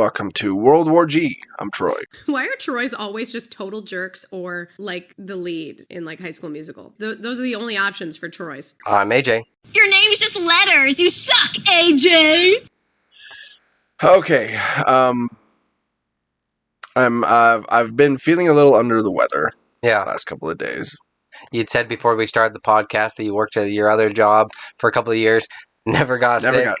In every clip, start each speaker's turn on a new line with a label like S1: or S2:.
S1: welcome to World War G. I'm Troy.
S2: Why are Troys always just total jerks or like the lead in like High School Musical? Those are the only options for Troys.
S3: I'm AJ.
S4: Your name's just letters. You suck, AJ.
S1: Okay. I've been feeling a little under the weather.
S3: Yeah.
S1: The last couple of days.
S3: You'd said before we started the podcast that you worked at your other job for a couple of years. Never got sick.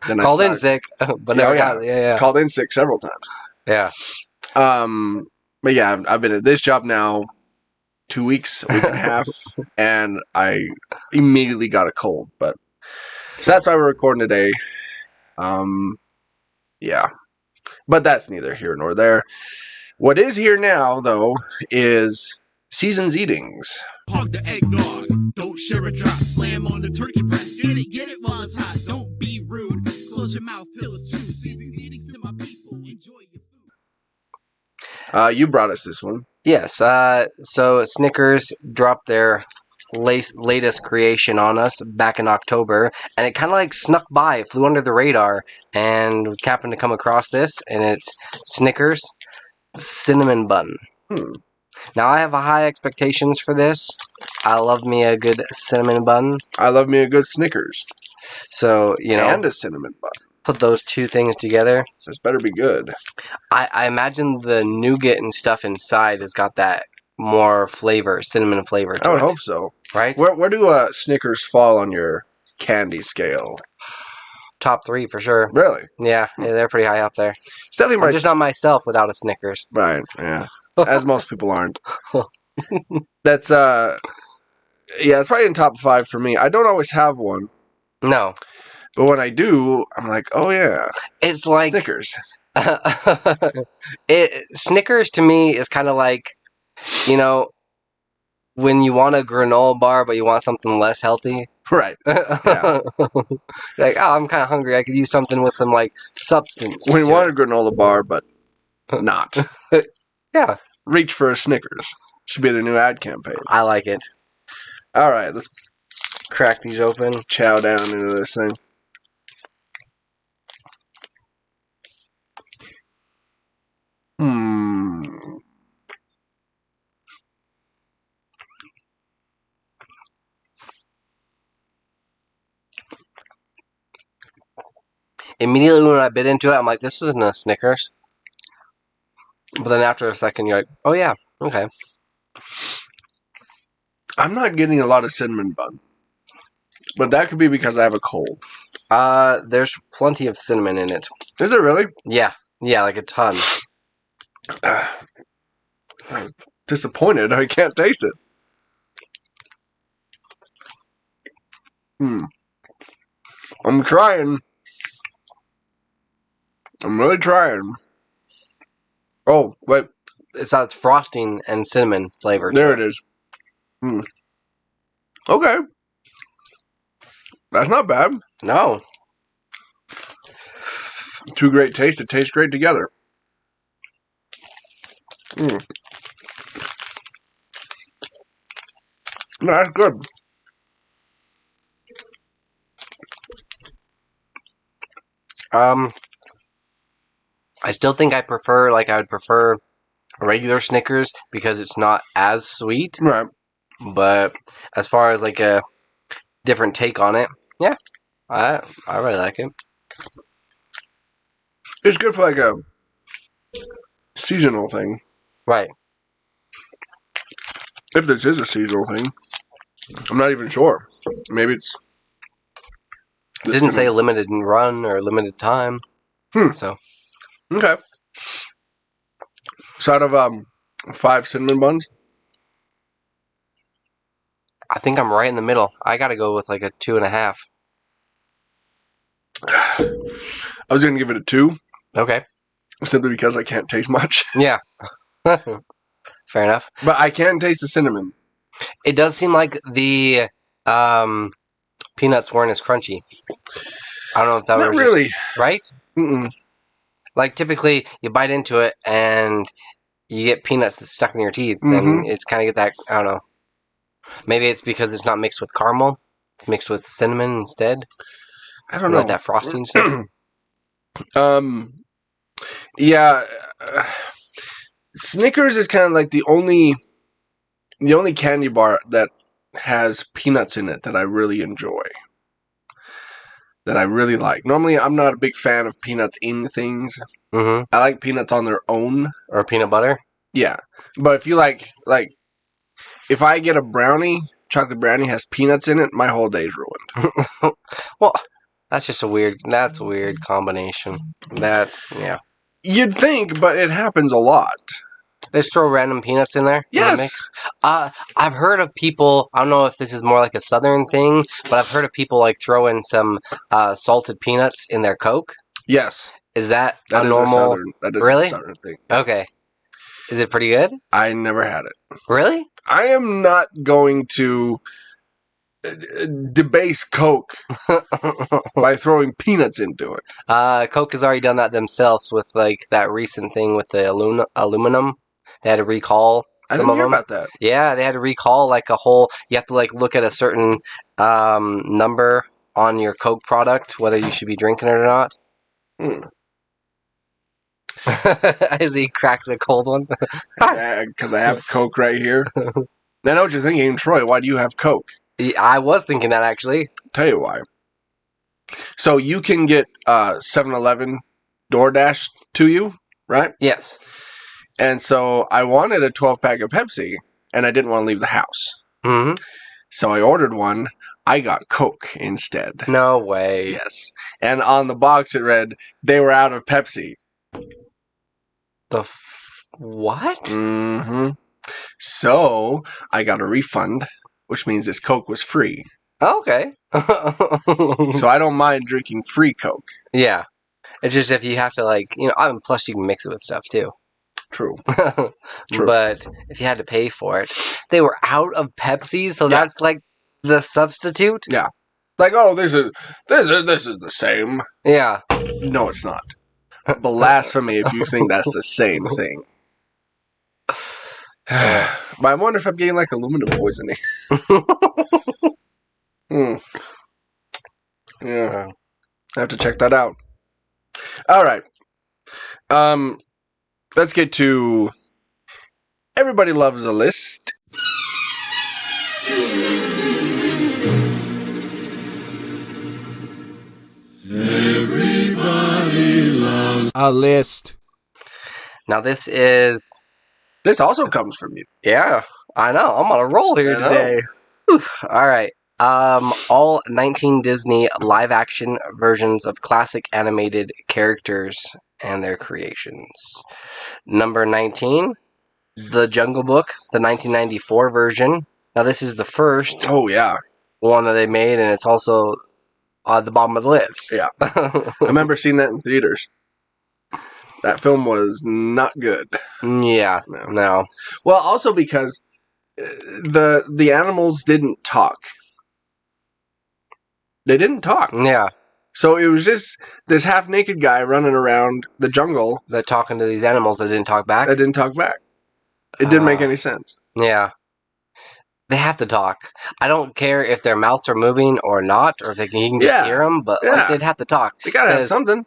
S1: Then
S3: Called in sick, but never got. Yeah.
S1: Called in sick several times.
S3: Yeah.
S1: But yeah, I've been at this job now 2 weeks, a week and a half, and I immediately got a cold. But so that's why we're recording today. Yeah, but that's neither here nor there. What is here now, though, is Season's Eatings.
S5: Hog the eggnog, don't share a drop. Slam on the turkey breast, get it while it's hot. Don't be rude, close your mouth till it's true. Season's Eatings to my people, enjoy your food.
S1: You brought us this one.
S3: Yes. So Snickers dropped their latest creation on us back in October, and it kind of like snuck by, flew under the radar, and we happened to come across this, and it's Snickers cinnamon bun. Now I have high expectations for this. I love me a good cinnamon bun.
S1: I love me a good Snickers.
S3: So,
S1: and a cinnamon bun.
S3: Put those two things together.
S1: So this better be good.
S3: I imagine the nougat and stuff inside has got that more flavor, cinnamon flavor to
S1: I would
S3: it.
S1: hope so.
S3: Right?
S1: Where do Snickers fall on your candy scale?
S3: Top 3 for sure.
S1: Really?
S3: Yeah, they're pretty high up there.
S1: It's definitely
S3: I'm just not myself without a Snickers.
S1: Right, yeah. As most people aren't. That's, yeah, it's probably in top 5 for me. I don't always have one.
S3: No.
S1: But when I do, I'm like, oh yeah.
S3: It's like...
S1: Snickers.
S3: Snickers to me is kind of like, when you want a granola bar but you want something less healthy.
S1: Right. Yeah.
S3: Like, I'm kind of hungry. I could use something with some, like, substance.
S1: When you want a granola bar, but not.
S3: Yeah.
S1: Reach for a Snickers. Should be their new ad campaign.
S3: I like it.
S1: All right, let's
S3: crack these open.
S1: Chow down into this thing.
S3: Immediately when I bit into it, I'm like, this isn't a Snickers. But then after a second, you're like, oh yeah, okay.
S1: I'm not getting a lot of cinnamon bun. But that could be because I have a cold.
S3: There's plenty of cinnamon in it.
S1: Is it really?
S3: Yeah, like a ton.
S1: I'm disappointed. I can't taste it. I'm trying. I'm really trying. Oh, wait.
S3: It's frosting and cinnamon flavor.
S1: There it is. Okay. That's not bad.
S3: No.
S1: Two great tastes that taste great together. No, that's good.
S3: I still think I would prefer regular Snickers because it's not as sweet.
S1: Right.
S3: But as far as like a different take on it, yeah, I really like it.
S1: It's good for like a seasonal thing.
S3: Right.
S1: If this is a seasonal thing. I'm not even sure. Maybe it's...
S3: It didn't say limited run or limited time. So.
S1: Okay. So out of 5 cinnamon buns?
S3: I think I'm right in the middle. I gotta go with like a 2.5.
S1: I was going to give it a 2.
S3: Okay.
S1: Simply because I can't taste much.
S3: Yeah. Fair enough.
S1: But I can taste the cinnamon.
S3: It does seem like the peanuts weren't as crunchy. I don't know if that was...
S1: Not really.
S3: Right?
S1: Mm-mm.
S3: Like, typically, you bite into it, and you get peanuts that's stuck in your teeth, and it's kind of get that, I don't know. Maybe it's because it's not mixed with caramel. It's mixed with cinnamon instead.
S1: I don't know.
S3: Like that frosting stuff.
S1: Yeah, Snickers is kind of like the only candy bar that has peanuts in it that I really enjoy. That I really like. Normally, I'm not a big fan of peanuts in things.
S3: Mm-hmm.
S1: I like peanuts on their own.
S3: Or peanut butter.
S1: Yeah, but if you like, if I get a brownie, chocolate brownie has peanuts in it, my whole day's ruined.
S3: Well, that's just a weird combination. Yeah.
S1: You'd think, but it happens a lot.
S3: They just throw random peanuts in there?
S1: Yes.
S3: In the mix? I've heard of people, I don't know if this is more like a southern thing, but I've heard of people like throwing some salted peanuts in their Coke.
S1: Yes.
S3: Is that
S1: That
S3: a
S1: is
S3: normal?
S1: That is
S3: Really?
S1: a southern thing.
S3: Okay. Is it pretty good?
S1: I never had it.
S3: Really?
S1: I am not going to debase Coke by throwing peanuts into it.
S3: Coke has already done that themselves with like that recent thing with the aluminum. They had to recall
S1: I
S3: some
S1: didn't
S3: of
S1: hear
S3: them.
S1: about that.
S3: Yeah, they had to recall like a whole. You have to like look at a certain number on your Coke product, whether you should be drinking it or not. As he cracks a cold one.
S1: Because I have Coke right here. I know what you're thinking, Troy. Why do you have Coke?
S3: I was thinking that actually.
S1: Tell you why. So you can get 7-Eleven DoorDash to you, right?
S3: Yes.
S1: And so I wanted a 12-pack of Pepsi, and I didn't want to leave the house.
S3: Hmm.
S1: So I ordered one. I got Coke instead.
S3: No way.
S1: Yes. And on the box it read, they were out of Pepsi.
S3: What?
S1: Mm-hmm. So I got a refund, which means this Coke was free.
S3: Okay.
S1: So I don't mind drinking free Coke.
S3: Yeah. It's just if you have to like, plus you can mix it with stuff too.
S1: True. True.
S3: But if you had to pay for it, they were out of Pepsi, so
S1: Yeah.
S3: that's like the substitute.
S1: Yeah. Like, oh, this is the same.
S3: Yeah.
S1: No, it's not. Blasphemy if you think that's the same thing. But I wonder if I'm getting like aluminum poisoning. Yeah. I have to check that out. All right. Let's get to Everybody Loves a List.
S5: Everybody loves
S6: a list.
S3: Now this
S1: also comes from you.
S3: yeah, I know. I'm on a roll here
S1: I know.
S3: today. Whew. All right. All 19 Disney live-action versions of classic animated characters and their creations. Number 19, The Jungle Book, the 1994 version. Now this is the first
S1: Oh, yeah.
S3: one that they made, and it's also the bottom of the list.
S1: Yeah. I remember seeing that in theaters. That film was not good.
S3: Yeah. No.
S1: Well, also because the animals didn't talk. They didn't talk.
S3: Yeah.
S1: So it was just this half-naked guy running around the jungle
S3: They're talking to these animals that didn't talk back.
S1: that didn't talk back. It didn't make any sense.
S3: Yeah. They have to talk. I don't care if their mouths are moving or not, or if you can just
S1: Yeah.
S3: hear them, but
S1: Yeah.
S3: like, they'd have to talk.
S1: They gotta have
S3: Because
S1: something.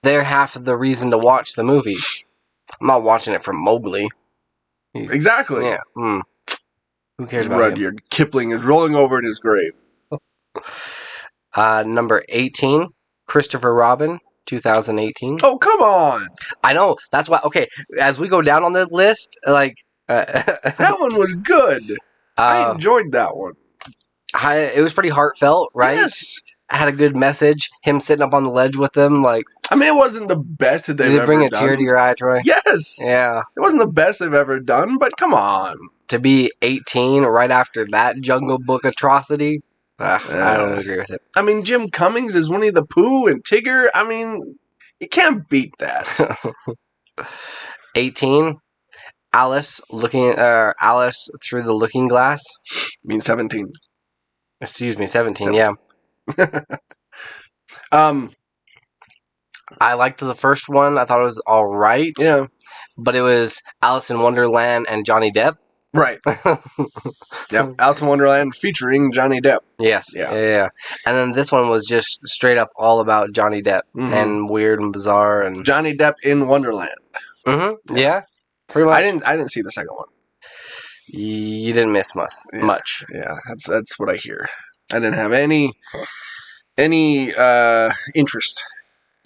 S3: they're half of the reason to watch the movie. I'm not watching it for Mowgli.
S1: Exactly.
S3: Yeah. Who cares about him?
S1: Rudyard Kipling is rolling over in his grave.
S3: Number 18, Christopher Robin, 2018.
S1: Oh, come on!
S3: I know. That's why. Okay, as we go down on the list, like
S1: That one was good. I enjoyed that one.
S3: it was pretty heartfelt, right?
S1: Yes.
S3: Had a good message. Him sitting up on the ledge with them, like.
S1: I mean, it wasn't the best that they've
S3: Did it
S1: ever
S3: bring a
S1: done.
S3: tear to your eye, Troy?
S1: Yes.
S3: Yeah.
S1: It wasn't the best they've ever done, but come on.
S3: To be 18 right after that Jungle Book atrocity, I don't agree with it.
S1: I mean, Jim Cummings is Winnie the Pooh and Tigger. I mean, you can't beat that.
S3: 18, Alice Alice through the Looking Glass.
S1: I mean, 17.
S3: Excuse me, 17. Yeah. I liked the first one. I thought it was all right.
S1: Yeah.
S3: But it was Alice in Wonderland and Johnny Depp.
S1: Right. Yep. Alice in Wonderland featuring Johnny Depp.
S3: Yes.
S1: Yeah.
S3: Yeah. And then this one was just straight up all about Johnny Depp and weird and bizarre and
S1: Johnny Depp in Wonderland.
S3: Yeah. Pretty much.
S1: I didn't see the second one.
S3: You didn't miss much.
S1: Yeah, that's what I hear. I didn't have any interest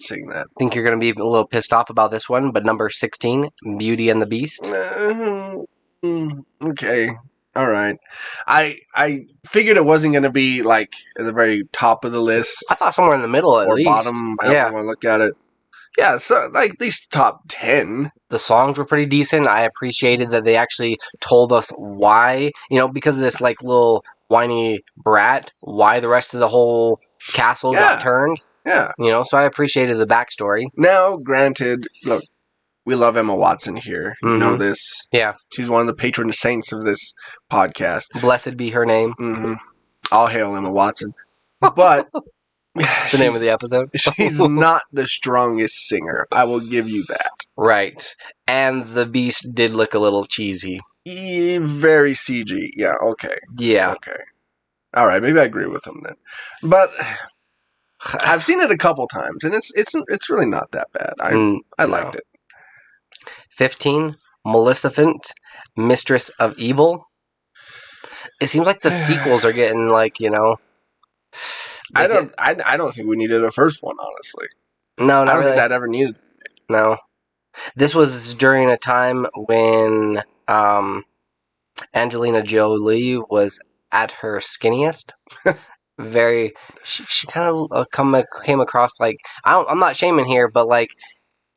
S1: in seeing that.
S3: Think you're going to be a little pissed off about this one, but number 16, Beauty and the Beast.
S1: Okay. All right. I figured it wasn't going to be like at the very top of the list
S3: I thought somewhere in the middle at
S1: or
S3: least.
S1: bottom. I don't want to look at it. Yeah, so like at least top 10.
S3: The songs were pretty decent. I appreciated that they actually told us why, because of this like little whiny brat, why the rest of the whole castle got turned.
S1: Yeah.
S3: So I appreciated the backstory.
S1: Now, granted, look, we love Emma Watson here. You know this.
S3: Yeah.
S1: She's one of the patron saints of this podcast.
S3: Blessed be her name.
S1: All hail Emma Watson. But
S3: the name of the episode.
S1: She's not the strongest singer. I will give you that.
S3: Right. And the Beast did look a little cheesy.
S1: Very CG. Yeah, okay.
S3: Yeah.
S1: Okay. All right, maybe I agree with him then. But I've seen it a couple times, and it's really not that bad. I liked it.
S3: 15, Maleficent, Mistress of Evil. It seems like the sequels are getting
S1: I don't think we needed a first one, honestly.
S3: No,
S1: I don't
S3: really.
S1: think that ever needed.
S3: No. This was during a time when Angelina Jolie was at her skinniest. She kind of came across like I'm not shaming here, but like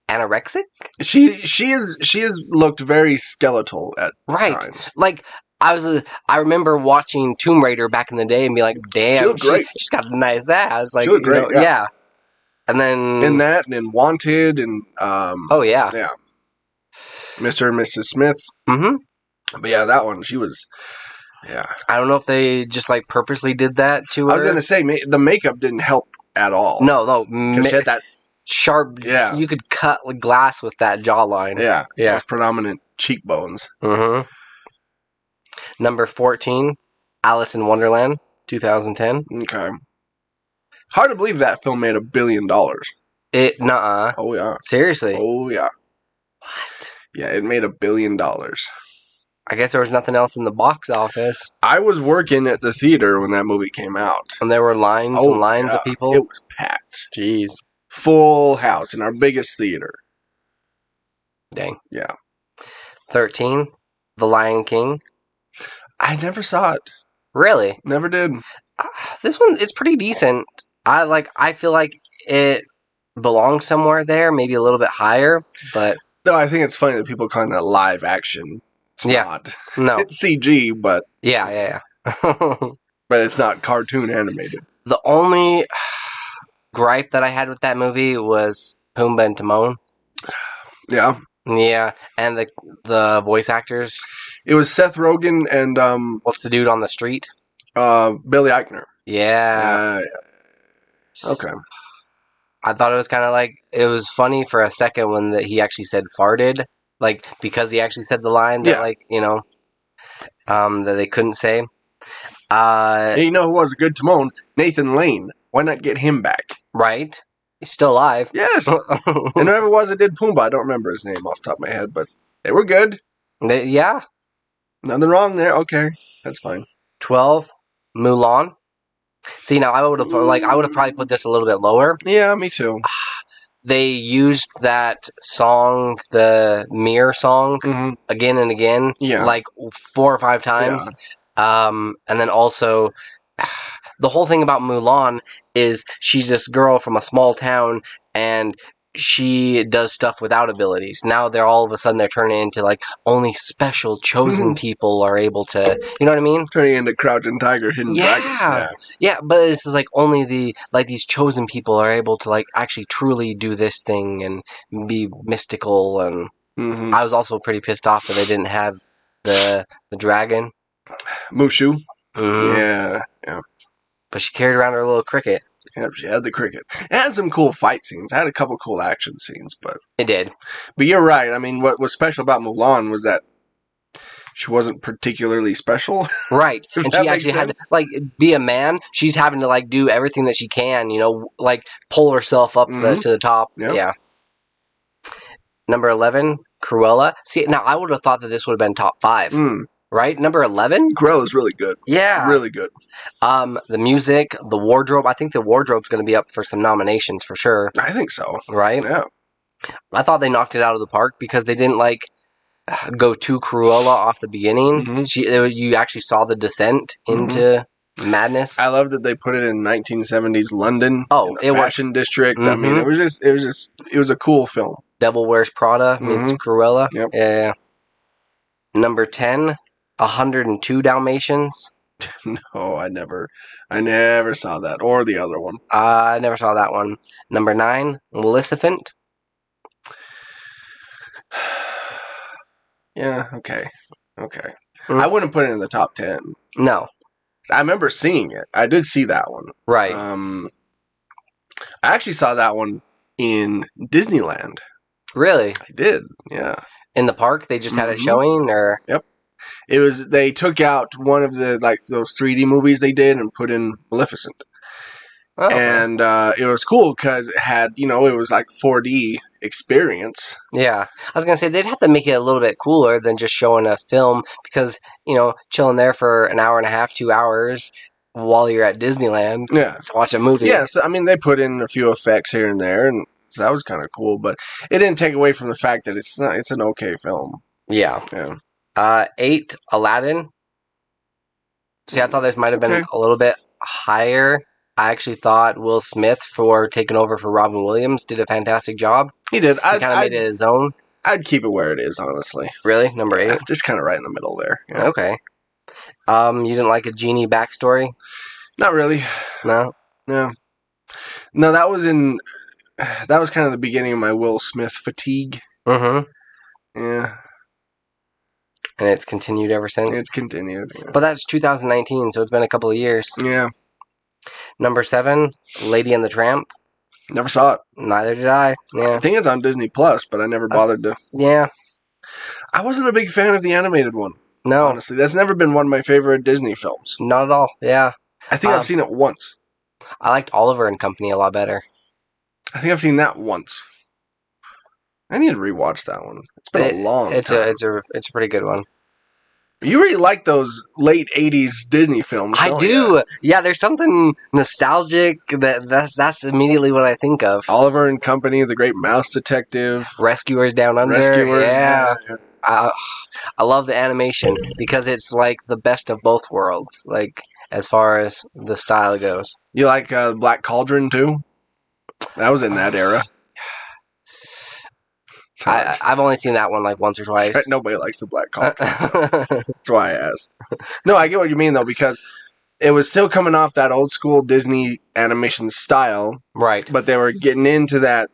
S3: anorexic.
S1: She has looked very skeletal at times.
S3: Like I remember watching Tomb Raider back in the day and be like, damn, she's got a nice ass. Like,
S1: she looked great.
S3: Yeah. And then
S1: in that and in Wanted and
S3: oh yeah,
S1: Mr. and Mrs. Smith. But yeah, that one she was. Yeah,
S3: I don't know if they just like purposely did that to her.
S1: I was gonna say the makeup didn't help at all.
S3: No,
S1: because she had that
S3: sharp. Yeah, you could cut glass with that jawline.
S1: Yeah, those predominant cheekbones.
S3: Number 14, Alice in Wonderland, 2010.
S1: Okay. Hard to believe that film made $1 billion.
S3: Nuh-uh.
S1: Oh yeah.
S3: Seriously.
S1: Oh yeah.
S3: What?
S1: Yeah, it made $1 billion.
S3: I guess there was nothing else in the box office.
S1: I was working at the theater when that movie came out.
S3: And there were lines and lines of people?
S1: It was packed.
S3: Jeez.
S1: Full house in our biggest theater.
S3: Dang.
S1: Yeah.
S3: 13, The Lion King.
S1: I never saw it.
S3: Really?
S1: Never did.
S3: This one is pretty decent. I feel like it belongs somewhere there, maybe a little bit higher, but...
S1: No, I think it's funny that people call that live action. It's not.
S3: No.
S1: It's CG, but...
S3: Yeah.
S1: But it's not cartoon animated.
S3: The only gripe that I had with that movie was Pumbaa and Timon.
S1: Yeah.
S3: Yeah, and the voice actors.
S1: It was Seth Rogen and...
S3: what's the dude on the street?
S1: Billy Eichner.
S3: Yeah.
S1: Okay.
S3: I thought it was kind of like... It was funny for a second when he actually said farted. Like, because he actually said the line that, that they couldn't say.
S1: You know who was a good Timon? Nathan Lane. Why not get him back?
S3: Right. He's still alive.
S1: Yes. And whoever it was that did Pumbaa, I don't remember his name off the top of my head, but they were good.
S3: Yeah.
S1: Nothing wrong there. Okay. That's fine.
S3: 12, Mulan. See, now I would have probably put this a little bit lower.
S1: Yeah, me too.
S3: They used that song, the Mirror song, again and again, like 4 or 5 times. Yeah. And then also, the whole thing about Mulan is she's this girl from a small town, and she does stuff without abilities. Now all of a sudden they're turning into like only special chosen people are able to, you know what I mean?
S1: Turning into Crouching Tiger, Hidden Dragon.
S3: Yeah, but it's like only these chosen people are able to like actually truly do this thing and be mystical. And I was also pretty pissed off that they didn't have the dragon.
S1: Mushu. Yeah.
S3: But she carried around her little cricket.
S1: Yep, she had the cricket. It had some cool fight scenes. It had a couple cool action scenes, but...
S3: It did.
S1: But you're right. I mean, what was special about Mulan was that she wasn't particularly special.
S3: Right.
S1: If
S3: And
S1: that
S3: she
S1: makes
S3: actually had to,
S1: sense.
S3: like, be a man. She's having to, like, do everything that she can, you know, like, pull herself up
S1: Mhm.
S3: to the top.
S1: Yep.
S3: Yeah. Number 11, Cruella. See, now I would have thought that this would have been top 5, right? Number 11?
S1: Cruella's really good.
S3: Yeah.
S1: Really good.
S3: The music, the wardrobe. I think the wardrobe's going to be up for some nominations for sure,
S1: I think so.
S3: right?
S1: Yeah.
S3: I thought they knocked it out of the park because they didn't, like, go too Cruella off the beginning.
S1: Mhm.
S3: You actually saw the descent into madness.
S1: I love that they put it in 1970s London.
S3: Oh,
S1: in the
S3: it was-
S1: fashion district. I mean,
S3: Mhm.
S1: it was a cool film.
S3: Devil Wears Prada meets Cruella.
S1: Yep.
S3: Yeah. Number 10, 102 Dalmatians.
S1: No, I never saw that or the other one.
S3: I never saw that one. Number 9, Maleficent.
S1: Yeah, okay.
S3: Mm.
S1: I wouldn't put it in the top 10.
S3: No.
S1: I remember seeing it. I did see that one.
S3: Right.
S1: I actually saw that one in Disneyland.
S3: Really?
S1: I did. Yeah.
S3: In the park, they just had it
S1: Mhm.
S3: showing, or
S1: Yep. It was they took out one of the like those 3D movies they did and put in Maleficent.
S3: oh,
S1: And it was cool because it had, it was like 4D experience.
S3: yeah. I was gonna say they'd have to make it a little bit cooler than just showing a film because chilling there for an hour and a half, 2 hours while you're at Disneyland
S1: Yeah.
S3: to watch a movie.
S1: Yes, I mean they put in a few effects here and there, and so that was kind of cool. But it didn't take away from the fact that it's an okay film.
S3: Yeah.
S1: Yeah.
S3: 8, Aladdin. See, I thought this might have been
S1: Okay.
S3: a little bit higher. I actually thought Will Smith, for taking over for Robin Williams, did a fantastic job.
S1: He did.
S3: He kind of made it his own.
S1: I'd keep it where it is, honestly.
S3: Really? Number 8?
S1: Just kind of right in the middle there. Yeah.
S3: Okay. You didn't like a genie backstory?
S1: Not really.
S3: No?
S1: No. No, that was kind of the beginning of my Will Smith fatigue.
S3: Mm-hmm.
S1: Yeah.
S3: And it's continued ever since?
S1: It's continued. Yeah.
S3: But that's 2019, so it's been a couple of years.
S1: Yeah.
S3: Number 7, Lady and the Tramp.
S1: Never saw it.
S3: Neither did I. Yeah.
S1: I think it's on Disney Plus, but I never bothered to.
S3: Yeah.
S1: I wasn't a big fan of the animated one.
S3: No.
S1: Honestly, that's never been one of my favorite Disney films.
S3: Not at all. Yeah.
S1: I think I've seen it once.
S3: I liked Oliver and Company a lot better.
S1: I think I've seen that once. I need to rewatch that one. It's been a long time.
S3: It's a pretty good one.
S1: You really like those late '80s Disney films.
S3: I
S1: don't
S3: do.
S1: ya?
S3: Yeah, there's something nostalgic that's immediately what I think of.
S1: Oliver and Company, The Great Mouse Detective,
S3: Rescuers Down Under.
S1: Rescuers.
S3: Yeah. I love the animation because it's like the best of both worlds, like as far as the style goes.
S1: You like Black Cauldron too? That was in that era.
S3: I've only seen that one like once or twice.
S1: Nobody likes the Black Cauldron. So that's why I asked. No, I get what you mean though, because it was still coming off that old school Disney animation style,
S3: Right.
S1: but they were getting into that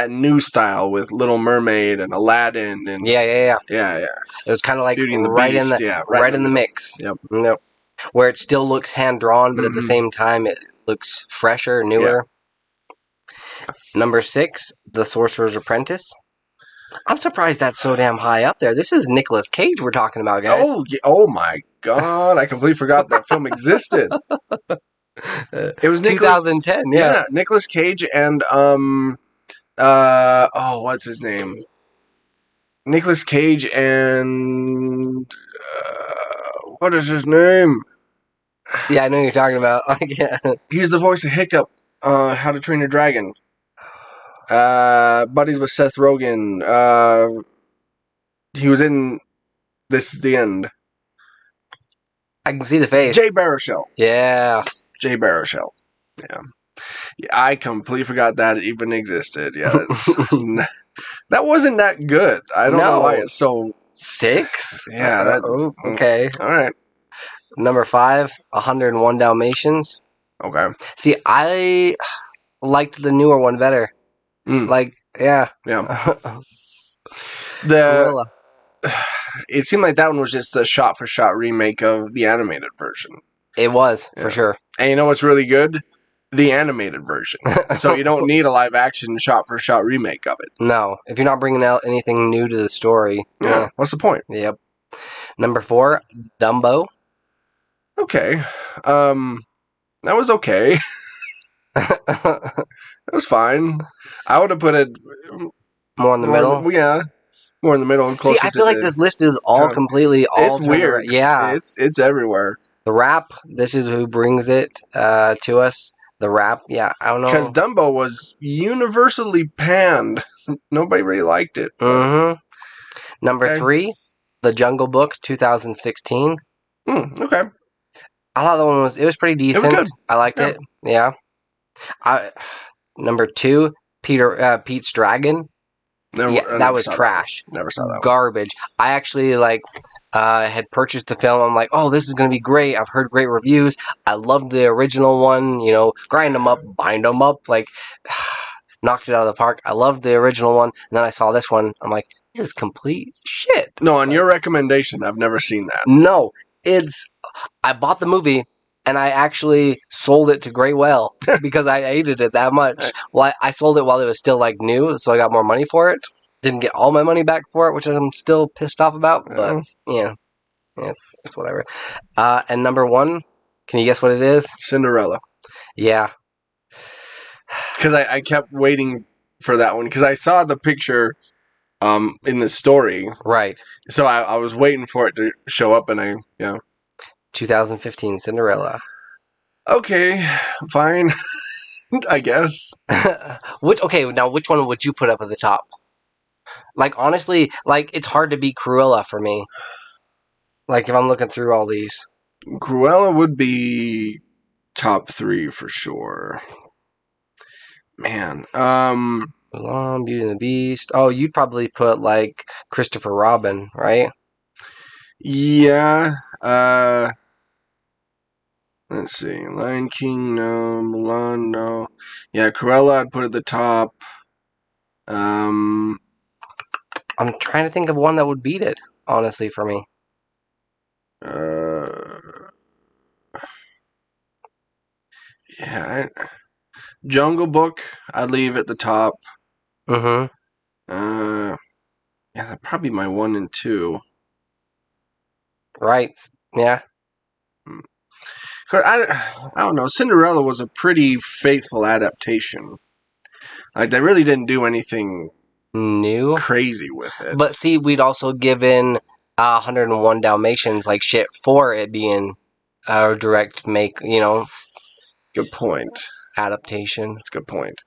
S1: new style with Little Mermaid and Aladdin and
S3: Yeah.
S1: yeah.
S3: It was kind of like
S1: Beauty and the
S3: right
S1: Beast,
S3: in the
S1: yeah,
S3: right in the mix.
S1: Yep.
S3: Yep. Where it still looks hand drawn, but at the
S1: Mhm.
S3: same time it looks fresher, newer. Number 6, The Sorcerer's Apprentice. I'm surprised that's so damn high up there. This is Nicolas Cage we're talking about, guys.
S1: Oh my God! I completely forgot that film existed. It was
S3: 2010. Yeah.
S1: Nicolas Cage and what's his name? Nicolas Cage and what is his name?
S3: Yeah, I know who you're talking about. Yeah.
S1: He's the voice of Hiccup. How to Train Your Dragon. Buddies with Seth Rogen. He was in This Is the End.
S3: I can see the face.
S1: Jay Baruchel.
S3: Yeah.
S1: Jay Baruchel. Yeah. I completely forgot that it even existed. Yeah. That wasn't that good. I don't know why it's so...
S3: 6?
S1: Yeah.
S3: Okay.
S1: All right.
S3: Number 5, 101 Dalmatians.
S1: Okay.
S3: See, I liked the newer one better.
S1: Mm.
S3: Like, yeah.
S1: Yeah.
S3: Gorilla.
S1: It seemed like that one was just a shot-for-shot remake of the animated version.
S3: It was,
S1: Yeah.
S3: for sure.
S1: And you know what's really good? The animated version. So you don't need a live-action shot-for-shot remake of it.
S3: No. If you're not bringing out anything new to the story.
S1: Yeah. What's the point?
S3: Yep. Number 4, Dumbo.
S1: Okay. That was okay. It was fine. I would have put it
S3: More in the middle.
S1: Yeah, more in the middle.
S3: See, I feel like this list is all completely all
S1: It's weird.
S3: Yeah,
S1: it's everywhere.
S3: The Rap. This is who brings it to us. The Rap. Yeah, I don't know.
S1: Because Dumbo was universally panned. Nobody really liked it.
S3: Mm-hmm. Number 3, The Jungle Book, 2016.
S1: Okay.
S3: I thought that one was pretty decent.
S1: It was good.
S3: I liked it. Yeah. Number 2, Pete's Dragon. That was trash.
S1: Never saw that.
S3: Garbage. I actually had purchased the film. I'm like, oh, this is going to be great. I've heard great reviews. I loved the original one. You know, grind them up, bind them up. Like, knocked it out of the park. I loved the original one. And then I saw this one. I'm like, this is complete shit.
S1: No, on your recommendation, I've never seen that.
S3: No, I bought the movie. And I actually sold it to Graywell because I hated it that much. Well, I sold it while it was still new, so I got more money for it. Didn't get all my money back for it, which I'm still pissed off about. But yeah, it's whatever. And number 1, can you guess what it is?
S1: Cinderella.
S3: Yeah.
S1: Because I kept waiting for that one because I saw the picture in the story.
S3: Right.
S1: So I was waiting for it to show up, and
S3: 2015 Cinderella.
S1: Okay, fine. I guess.
S3: Now which one would you put up at the top? Honestly, it's hard to beat Cruella for me. If I'm looking through all these.
S1: Cruella would be top 3 for sure. Man,
S3: Mulan, Beauty and the Beast. Oh, you'd probably put Christopher Robin, right?
S1: Yeah. Let's see. Lion King, no. Mulan, no. Yeah, Cruella, I'd put at the top.
S3: I'm trying to think of one that would beat it, honestly, for me.
S1: Yeah. Jungle Book, I'd leave at the top.
S3: Mm-hmm.
S1: Yeah, that'd probably be my 1 and 2.
S3: Right. Yeah.
S1: I don't know. Cinderella was a pretty faithful adaptation. They really didn't do anything
S3: new
S1: crazy with it.
S3: But see, we'd also given 101 Dalmatians shit for it being a direct make,
S1: Good point.
S3: Adaptation.
S1: That's a good point.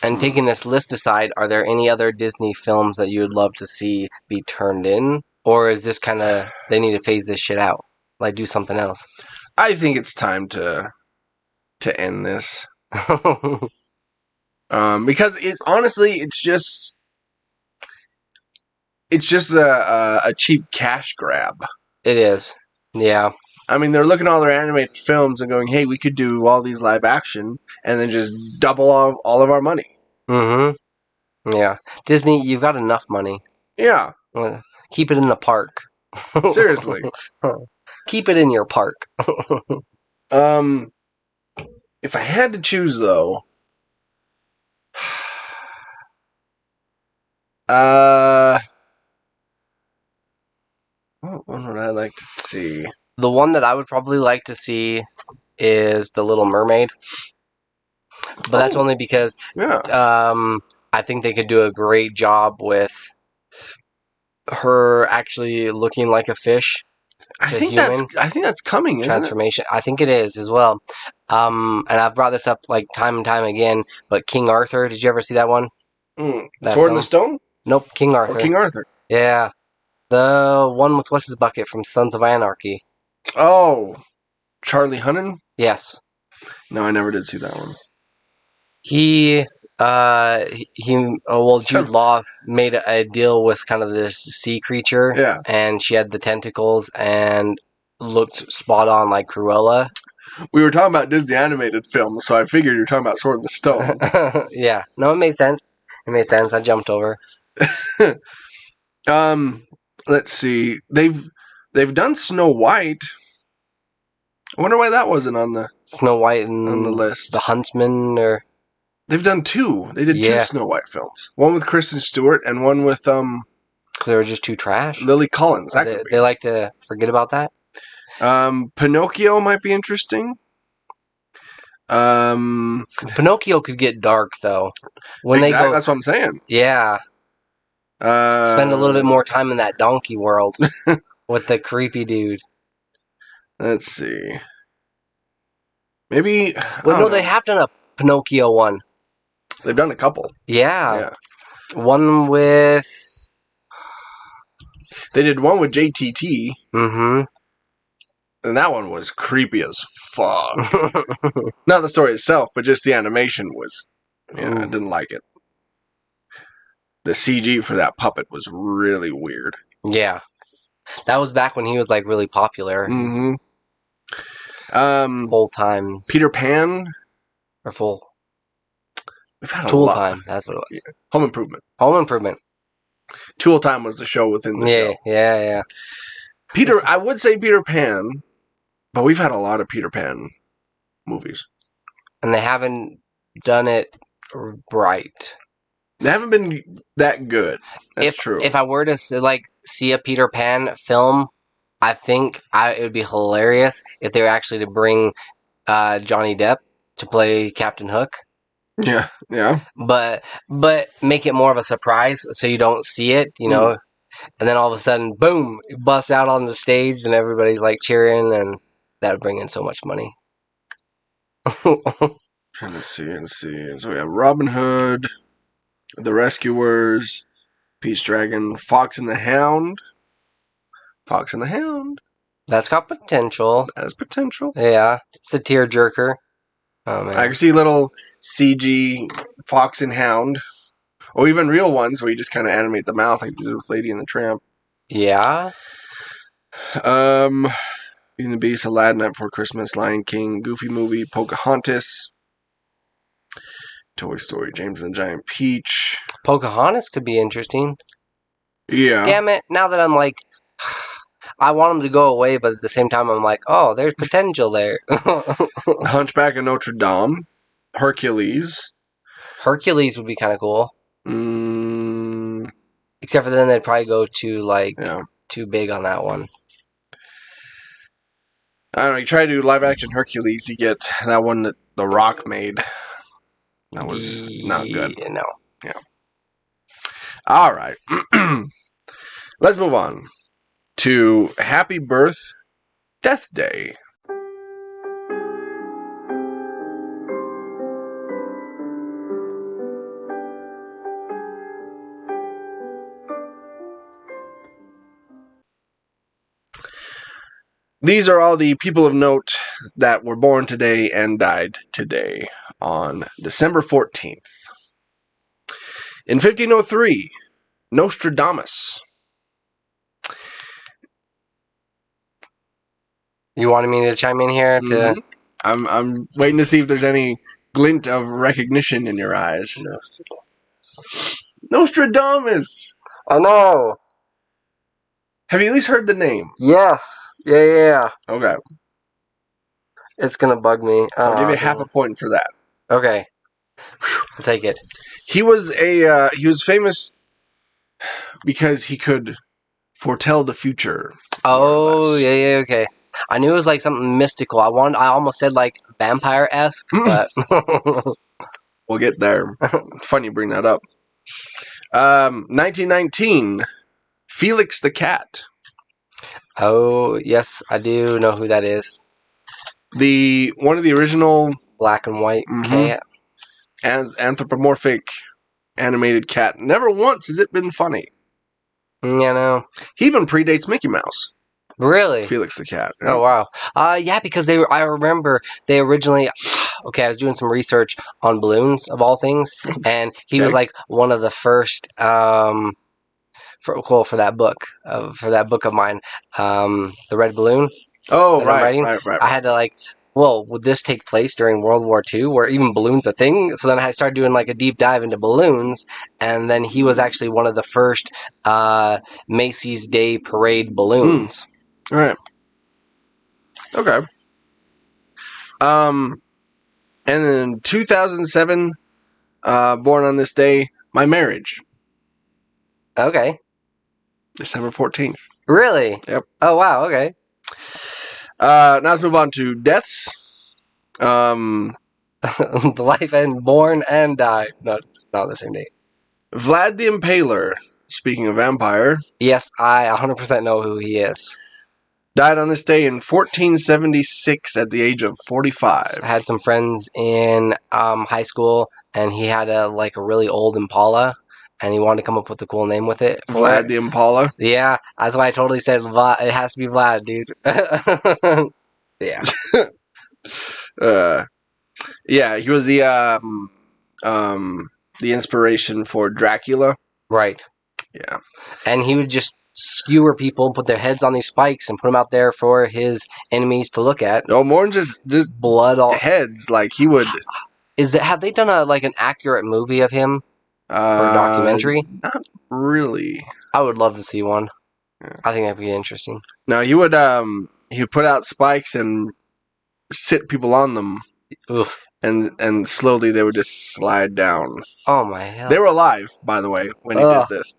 S3: And taking this list aside, are there any other Disney films that you would love to see be turned in? Or is this kind of, they need to phase this shit out? Do something else?
S1: I think it's time to end this. Because honestly, it's just a cheap cash grab.
S3: It is. Yeah.
S1: I mean, they're looking at all their animated films and going, hey, we could do all these live action and then just double all of our money.
S3: Mm-hmm. Yeah. Disney, you've got enough money.
S1: Yeah.
S3: Keep it in the park.
S1: Seriously.
S3: Keep it in your park.
S1: If I had to choose, though, what one would I like to see?
S3: The one that I would probably like to see is The Little Mermaid. But that's only because I think they could do a great job with her actually looking like a fish.
S1: I think that's coming, isn't
S3: transformation. I think it is as well. And I've brought this up time and time again, but King Arthur, did you ever see that one?
S1: Sword in the Stone?
S3: Nope, King Arthur.
S1: Oh, King Arthur.
S3: Yeah. The one with what's his bucket from Sons of Anarchy.
S1: Oh, Charlie Hunnam?
S3: Yes.
S1: No, I never did see that one.
S3: Jude Law made a deal with kind of this sea creature.
S1: Yeah.
S3: And she had the tentacles and looked spot on like Cruella.
S1: We were talking about Disney animated films, so I figured you were talking about Sword in the Stone.
S3: Yeah. No, it made sense. I jumped over.
S1: Let's see. They've done Snow White. I wonder why that wasn't on the
S3: Snow White and
S1: on the list.
S3: The Huntsman, or
S1: They've done two. They did two
S3: Yeah.
S1: Snow White films. One with Kristen Stewart and one with
S3: They were just too trash.
S1: Lily Collins. That
S3: They,
S1: could be.
S3: they like to forget about that.
S1: Pinocchio might be interesting.
S3: Pinocchio could get dark though. When they go,
S1: That's what I'm saying.
S3: yeah, spend a little bit more time in that donkey world with the creepy dude.
S1: Let's see. Maybe.
S3: Well, no, they have done a Pinocchio one.
S1: They've done a couple.
S3: Yeah. One with.
S1: They did one with JTT.
S3: Mm-hmm.
S1: And that one was creepy as fuck. Not the story itself, but just the animation was. Yeah, I didn't like it. The CG for that puppet was really weird.
S3: Yeah. That was back when he was like really popular.
S1: Mm-hmm.
S3: Full time.
S1: Peter Pan.
S3: Or full.
S1: We've had a
S3: Tool
S1: lot.
S3: Time. That's what it was.
S1: Yeah. Home Improvement.
S3: Home Improvement.
S1: Tool Time was the show within the show.
S3: Yeah.
S1: I would say Peter Pan, but we've had a lot of Peter Pan movies.
S3: And they haven't done it right.
S1: They haven't been that good. That's true.
S3: If I were to see a Peter Pan film, I think it would be hilarious if they were actually to bring Johnny Depp to play Captain Hook.
S1: Yeah.
S3: But make it more of a surprise so you don't see it, you know. And then all of a sudden, boom, it busts out on the stage and everybody's like cheering, and that would bring in so much money.
S1: Trying to see. So we have Robin Hood, The Rescuers, Peace Dragon, Fox and the Hound. Fox and the Hound.
S3: That's got potential.
S1: That has potential.
S3: Yeah, it's a tearjerker. Oh man,
S1: I can see little CG Fox and Hound. Or even real ones where you just kind of animate the mouth like you did with Lady and the Tramp.
S3: Yeah.
S1: Beauty and the Beast, Aladdin, Night Before Christmas, Lion King, Goofy Movie, Pocahontas, Toy Story, James and the Giant Peach.
S3: Pocahontas could be interesting.
S1: Yeah.
S3: Damn it, now that I'm like, I want them to go away, but at the same time I'm like, oh, there's potential there.
S1: Hunchback of Notre Dame, Hercules.
S3: Hercules would be kind of cool. Except for then they'd probably go too big on that one.
S1: I don't know, you try to do live action Hercules, you get that one that The Rock made. That was not good.
S3: No.
S1: Yeah. All right. Let's move on to Happy Birth, Death Day. These are all the people of note that were born today and died today on December 14th. In 1503, Nostradamus.
S3: You wanted me to chime in here?
S1: I'm waiting to see if there's any glint of recognition in your eyes. Nostradamus!
S3: I know.
S1: Have you at least heard the name?
S3: Yes. Yeah.
S1: Okay.
S3: It's gonna bug me.
S1: I'll give you half a point for that.
S3: Okay. I'll take it.
S1: He was he was famous because he could foretell the future.
S3: Oh, yeah, okay. I knew it was like something mystical. I almost said like vampire-esque, but
S1: we'll get there. Funny you bring that up. 1919, Felix the Cat.
S3: Oh, yes, I do know who that is.
S1: One of the original
S3: black and white cat.
S1: And anthropomorphic animated cat. Never once has it been funny.
S3: Yeah, no.
S1: He even predates Mickey Mouse.
S3: Really?
S1: Felix the Cat.
S3: Yeah. Oh, wow. Yeah, because I remember they originally... Okay, I was doing some research on balloons, of all things, and he was like one of the first... for that book of mine, the Red Balloon.
S1: Oh, right.
S3: I had to would this take place during World War II, where even balloons a thing? So then I started doing like a deep dive into balloons, and then he was actually one of the first Macy's Day Parade balloons.
S1: All right. Okay. And then 2007, Born on this day, my marriage,
S3: Okay.
S1: December 14th.
S3: Really?
S1: Yep.
S3: Oh, wow. Okay.
S1: Now let's move on to deaths.
S3: The life and born and died. Not the same date.
S1: Vlad the Impaler, speaking of vampire,
S3: Yes, I 100% know who he is.
S1: died on this day in 1476 at the age of 45.
S3: I had some friends in high school, and he had a really old Impala, and he wanted to come up with a cool name with it.
S1: Vlad the Impala.
S3: Yeah, that's why I totally said Vlad. It has to be Vlad, dude. Yeah.
S1: Yeah, he was the inspiration for Dracula.
S3: Right.
S1: Yeah.
S3: And he would just skewer people and put their heads on these spikes and put them out there for his enemies to look at.
S1: No, more than just
S3: Blood all
S1: heads. Like he would.
S3: Have they done an accurate movie of him or a documentary?
S1: Not really.
S3: I would love to see one.
S1: Yeah.
S3: I think that'd be interesting.
S1: No, he would put out spikes and sit people on them.
S3: Oof.
S1: And slowly they would just slide down.
S3: Oh my hell.
S1: They were alive, by the way, when he did this.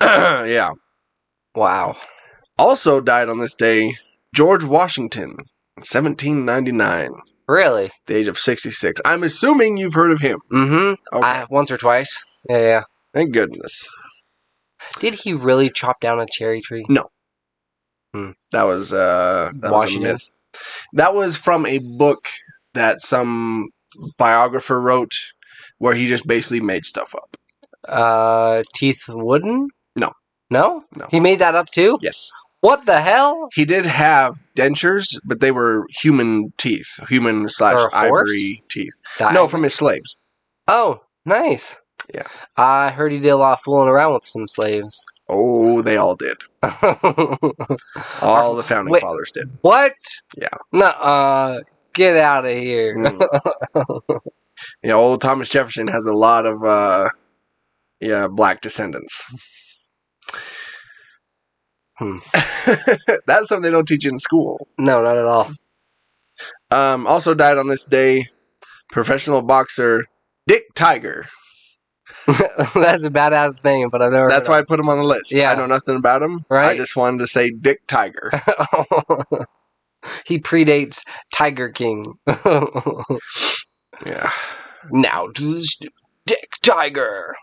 S1: Yeah.
S3: Wow.
S1: Also died on this day, George Washington, 1799.
S3: Really?
S1: The age of 66. I'm assuming you've heard of him.
S3: Mm-hmm.
S1: Okay.
S3: Once or twice. Yeah.
S1: Thank goodness.
S3: Did he really chop down a cherry tree?
S1: No. That was a myth. That was from a book that some biographer wrote where he just basically made stuff up.
S3: Teeth wooden?
S1: No.
S3: No?
S1: No.
S3: He made that up too?
S1: Yes.
S3: What the hell?
S1: He did have dentures, but they were human teeth. Human / ivory teeth. No, from his slaves.
S3: Oh, nice.
S1: Yeah.
S3: I heard he did a lot of fooling around with some slaves.
S1: Oh, they all did. All the founding fathers did.
S3: What?
S1: Yeah.
S3: Nuh-uh. Get out of here.
S1: Yeah, old Thomas Jefferson has a lot of black descendants. That's something they don't teach in school.
S3: No, not at all.
S1: Also died on this day, professional boxer Dick Tiger.
S3: That's a badass name, but I've never.
S1: That's why I put him on the list.
S3: Yeah.
S1: I know nothing about him.
S3: Right?
S1: I just wanted to say Dick Tiger.
S3: He predates Tiger King.
S1: Yeah.
S3: Now to this Dick Tiger.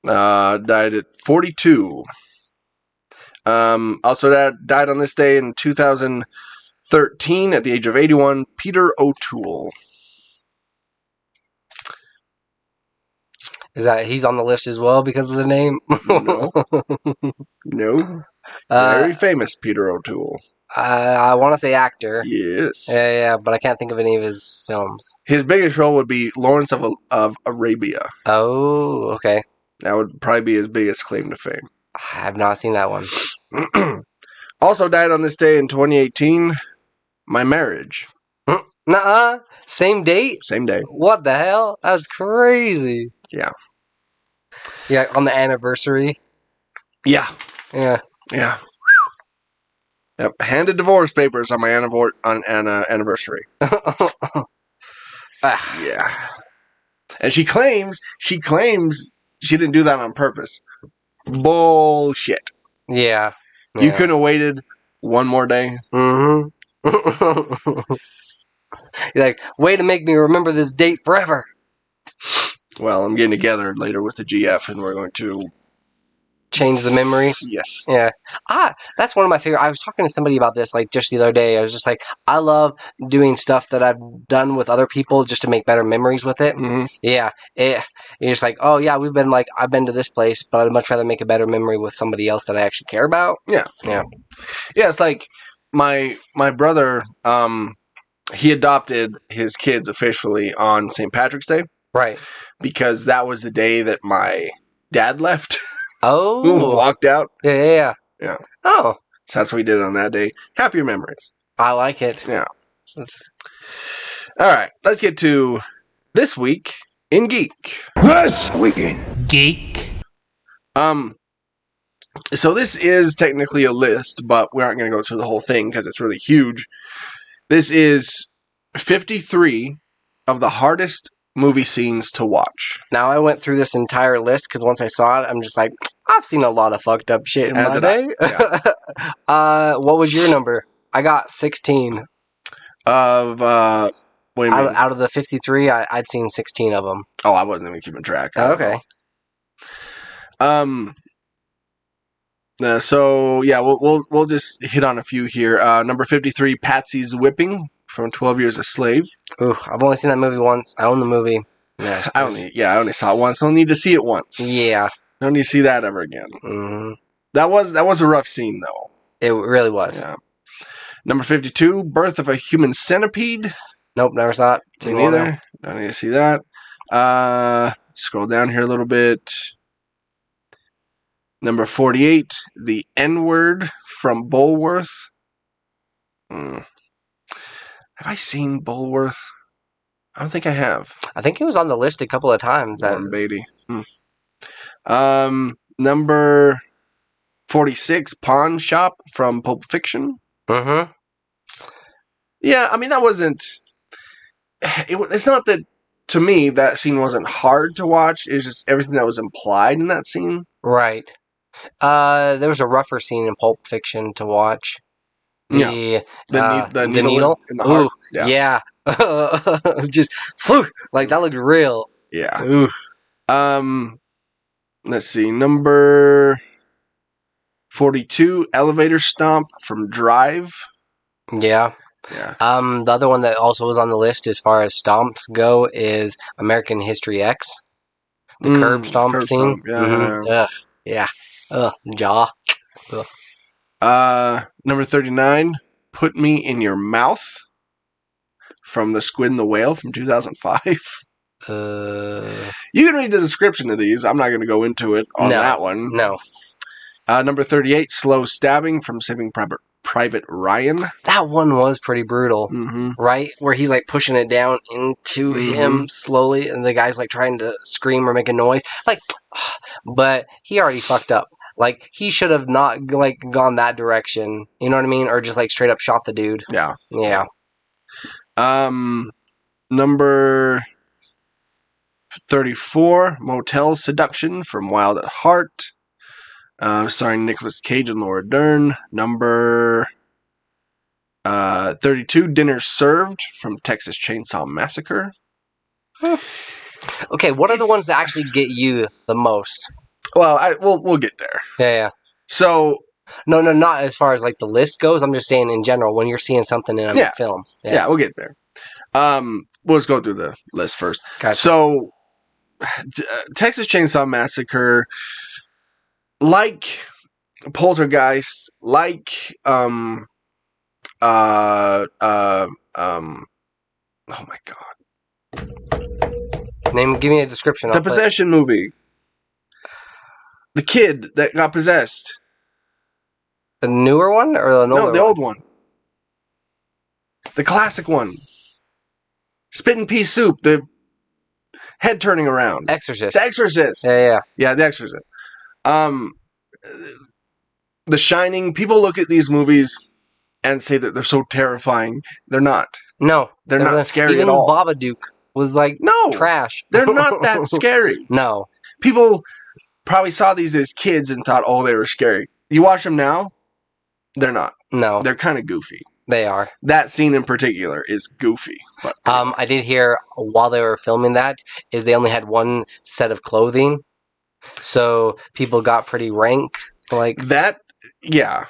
S1: Died at 42. Also died on this day in 2013 at the age of 81, Peter O'Toole.
S3: Is that he's on the list as well because of the name?
S1: No. Very famous Peter O'Toole.
S3: I want to say actor.
S1: Yes.
S3: Yeah, but I can't think of any of his films.
S1: His biggest role would be Lawrence of Arabia.
S3: Oh, okay.
S1: That would probably be his biggest claim to fame.
S3: I have not seen that one.
S1: Also died on this day in 2018, my marriage.
S3: Nuh-uh. Same date?
S1: Same day.
S3: What the hell? That's crazy.
S1: Yeah.
S3: Yeah, on the anniversary.
S1: Yeah.
S3: Yeah.
S1: Yeah. Yep. Handed divorce papers on my anniversary. Yeah. And she claims she didn't do that on purpose. Bullshit.
S3: Yeah.
S1: You couldn't have waited one more day.
S3: Mm-hmm. You're like, way to make me remember this date forever.
S1: Well, I'm getting together later with the GF, and we're going to
S3: change the memories.
S1: Yes.
S3: Yeah. That's one of my favorite. I was talking to somebody about this just the other day. I was just like, I love doing stuff that I've done with other people just to make better memories with it.
S1: Mm-hmm.
S3: Yeah. You're just like, oh yeah, I've been to this place, but I'd much rather make a better memory with somebody else that I actually care about.
S1: Yeah.
S3: Yeah.
S1: Yeah. It's like my brother. He adopted his kids officially on St. Patrick's Day.
S3: Right.
S1: Because that was the day that my dad left.
S3: Oh.
S1: Walked out.
S3: Yeah. Oh.
S1: So that's what we did on that day. Happier memories.
S3: I like it.
S1: Yeah. All right. Let's get to this week in Geek.
S5: This week in Geek.
S1: So this is technically a list, but we aren't going to go through the whole thing because it's really huge. This is 53 of the hardest movie scenes to watch.
S3: Now, I went through this entire list because once I saw it, I'm just like, I've seen a lot of fucked up shit in
S1: As
S3: my
S1: did I,
S3: day. What was your number? I got 16.
S1: Of what do you mean?
S3: Out of the 53, I'd seen 16 of them.
S1: Oh, I wasn't even keeping track. I don't
S3: Okay.
S1: know. So yeah, we'll just hit on a few here. Number 53, Patsy's Whipping from 12 Years a Slave.
S3: Ooh, I've only seen that movie once. I own the movie. Yeah.
S1: I only saw it once. Don't need to see it once.
S3: Yeah.
S1: Don't need to see that ever again.
S3: Mm-hmm.
S1: That was a rough scene though.
S3: It really was.
S1: Yeah. Number 52, Birth of a Human Centipede.
S3: Nope, never saw it.
S1: Me
S3: Didn't want to.
S1: neither. Don't need to see that. Scroll down here a little bit. Number 48, The N-Word from Bulworth. Have I seen Bulworth? I don't think I have.
S3: I think it was on the list a couple of times.
S1: Warren Beatty. Number 46, Pawn Shop from Pulp Fiction.
S3: Mm-hmm.
S1: Yeah, I mean, that wasn't... It's not that, to me, that scene wasn't hard to watch. It's just everything that was implied in that scene.
S3: Right. There was a rougher scene in Pulp Fiction to watch. The needle
S1: in the heart.
S3: Ooh, yeah. Just like that looked real.
S1: Yeah.
S3: Ooh.
S1: Let's see. Number 42, Elevator Stomp from Drive.
S3: Yeah.
S1: Yeah.
S3: The other one that also was on the list as far as stomps go is American History X. The curb stomp scene.
S1: Yeah.
S3: Mm-hmm. Ugh. Yeah. Ugh. Jaw. Ugh.
S1: Number 39, Put Me in Your Mouth from The Squid and the Whale from 2005. You can read the description of these. I'm not going to go into it on that one.
S3: No.
S1: Number 38, Slow Stabbing from Saving Private Ryan.
S3: That one was pretty brutal, right? Where he's like pushing it down into him slowly, and the guy's like trying to scream or make a noise. Like, but he already fucked up. Like, he should have not like gone that direction. You know what I mean? Or just like straight up shot the dude.
S1: Yeah.
S3: Yeah.
S1: Number 34, Motel Seduction from Wild at Heart. Starring Nicolas Cage and Laura Dern. Number 32, Dinner Served from Texas Chainsaw Massacre.
S3: Okay, what are the ones that actually get you the most?
S1: Well, we'll get there.
S3: Yeah.
S1: So
S3: no, not as far as like the list goes. I'm just saying in general when you're seeing something in a film.
S1: Yeah, we'll get there. Let's go through the list first.
S3: Gotcha.
S1: So, Texas Chainsaw Massacre, like Poltergeist, like oh my god,
S3: give me a description.
S1: the Possession movie, the kid that got possessed.
S3: The newer one or the older
S1: No, the
S3: one?
S1: old one, the classic one. Spit and pea soup, the head turning around.
S3: Exorcist.
S1: The Exorcist.
S3: Yeah.
S1: Yeah, The Exorcist. The Shining. People look at these movies and say that they're so terrifying. They're not.
S3: No.
S1: They're not scary
S3: even
S1: at all.
S3: Babadook was like trash.
S1: They're not that scary.
S3: No.
S1: People probably saw these as kids and thought, oh, they were scary. You watch them now, they're not.
S3: No.
S1: They're kind of goofy.
S3: They are.
S1: That scene in particular is goofy. But
S3: I did hear while they were filming that is they only had one set of clothing, so people got pretty rank. Like
S1: that, yeah.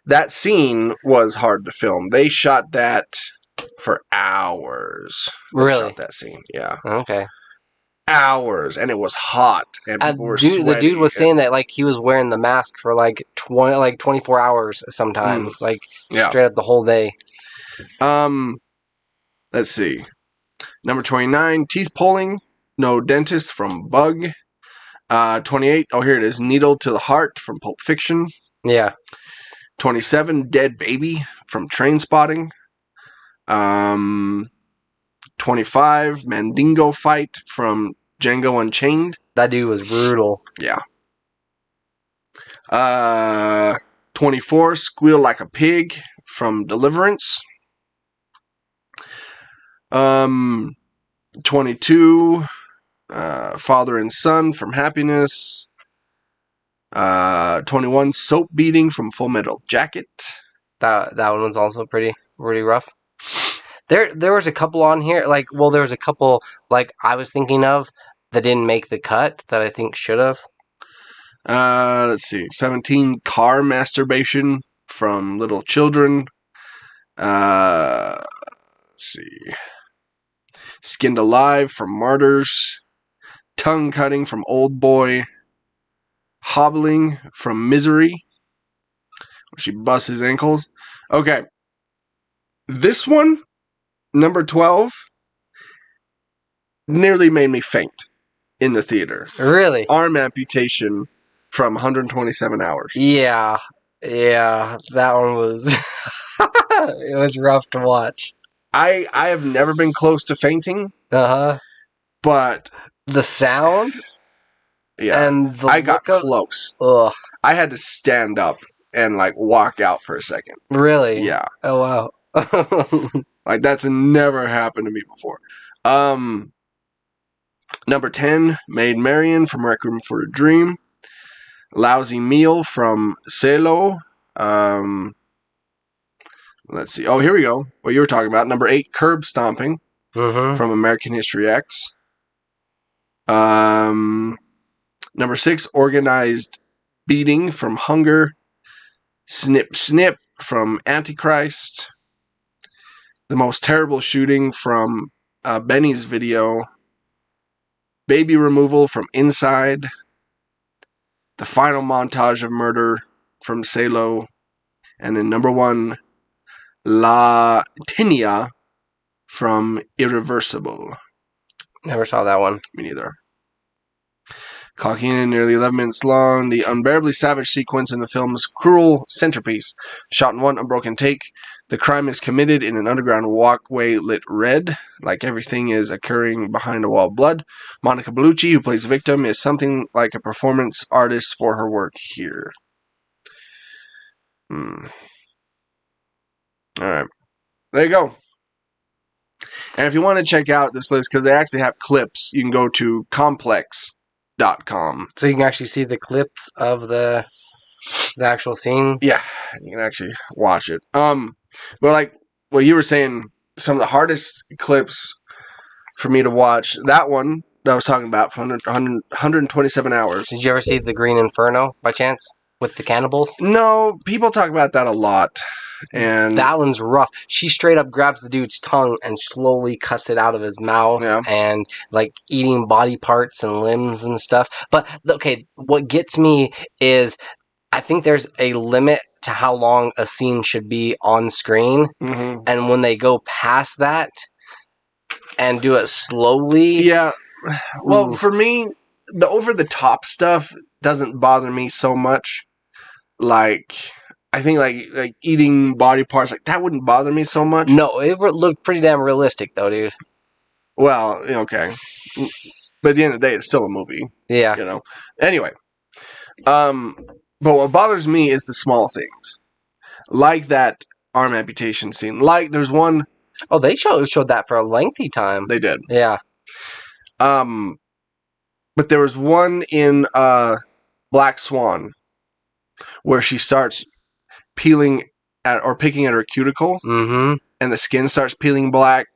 S1: That scene was hard to film. They shot that for hours.
S3: Really?
S1: Shot that scene, yeah.
S3: Okay.
S1: Hours, and it was hot, and people were sweating.
S3: The dude was saying that like he was wearing the mask for like 24 hours sometimes, like straight up the whole day.
S1: Let's see. Number 29, Teeth Pulling, No Dentist from Bug. 28, oh here it is, Needle to the Heart from Pulp Fiction.
S3: Yeah.
S1: 27, Dead Baby from Trainspotting. 25, Mandingo Fight from Django Unchained.
S3: That dude was brutal.
S1: Yeah. 24, Squeal Like a Pig from Deliverance. 22, Father and Son from Happiness. 21, Soap Beating from Full Metal Jacket.
S3: That one was also pretty rough. There was a couple on here, there was a couple I was thinking of that didn't make the cut that I think should have.
S1: Let's see. 17, Car Masturbation from Little Children. Let's see. Skinned Alive from Martyrs. Tongue Cutting from Old Boy. Hobbling from Misery. She busts his ankles. Okay. This one, number 12, nearly made me faint in the theater.
S3: Really?
S1: Arm amputation from 127 hours.
S3: Yeah, that one was it was rough to watch.
S1: I have never been close to fainting, but
S3: the sound, and the
S1: I got close.
S3: Ugh.
S1: I had to stand up and walk out for a second.
S3: Really?
S1: Yeah.
S3: Oh wow.
S1: That's never happened to me before. Number 10, Maid Marian from Requiem for a Dream. Lousy Meal from Salo. Let's see. Oh, here we go. What you were talking about. Number 8, Curb Stomping from American History X. Number 6, Organized Beating from Hunger. Snip Snip from Antichrist. The Most Terrible Shooting from Benny's Video. Baby Removal from Inside. The Final Montage of Murder from Salo. And then number 1, La Tinia from Irreversible.
S3: Never saw that one.
S1: Me neither. Clocking in nearly 11 minutes long, the unbearably savage sequence in the film's cruel centerpiece. Shot in one unbroken take. The crime is committed in an underground walkway lit red, like everything is occurring behind a wall of blood. Monica Bellucci, who plays the victim, is something like a performance artist for her work here. Alright. There you go. And if you want to check out this list, because they actually have clips, you can go to complex.com.
S3: So you can actually see the clips of the actual scene?
S1: Yeah, you can actually watch it. But like what you were saying, some of the hardest clips for me to watch, that one that I was talking about, for 127 hours.
S3: Did you ever see The Green Inferno, by chance? With the cannibals?
S1: No, people talk about that a lot. And
S3: that one's rough. She straight up grabs the dude's tongue and slowly cuts it out of his mouth, and eating body parts and limbs and stuff. But okay, what gets me is I think there's a limit to how long a scene should be on screen, and when they go past that and do it slowly,
S1: well, for me, the over the top stuff doesn't bother me so much. I think like eating body parts, that wouldn't bother me so much.
S3: No, it looked pretty damn realistic though, dude.
S1: Well, okay. But at the end of the day, it's still a movie.
S3: Yeah.
S1: Anyway. But what bothers me is the small things. Like that arm amputation scene. There's one...
S3: Oh, they showed that for a lengthy time.
S1: They did.
S3: Yeah.
S1: But there was one in Black Swan where she starts peeling or picking at her cuticle, and the skin starts peeling back,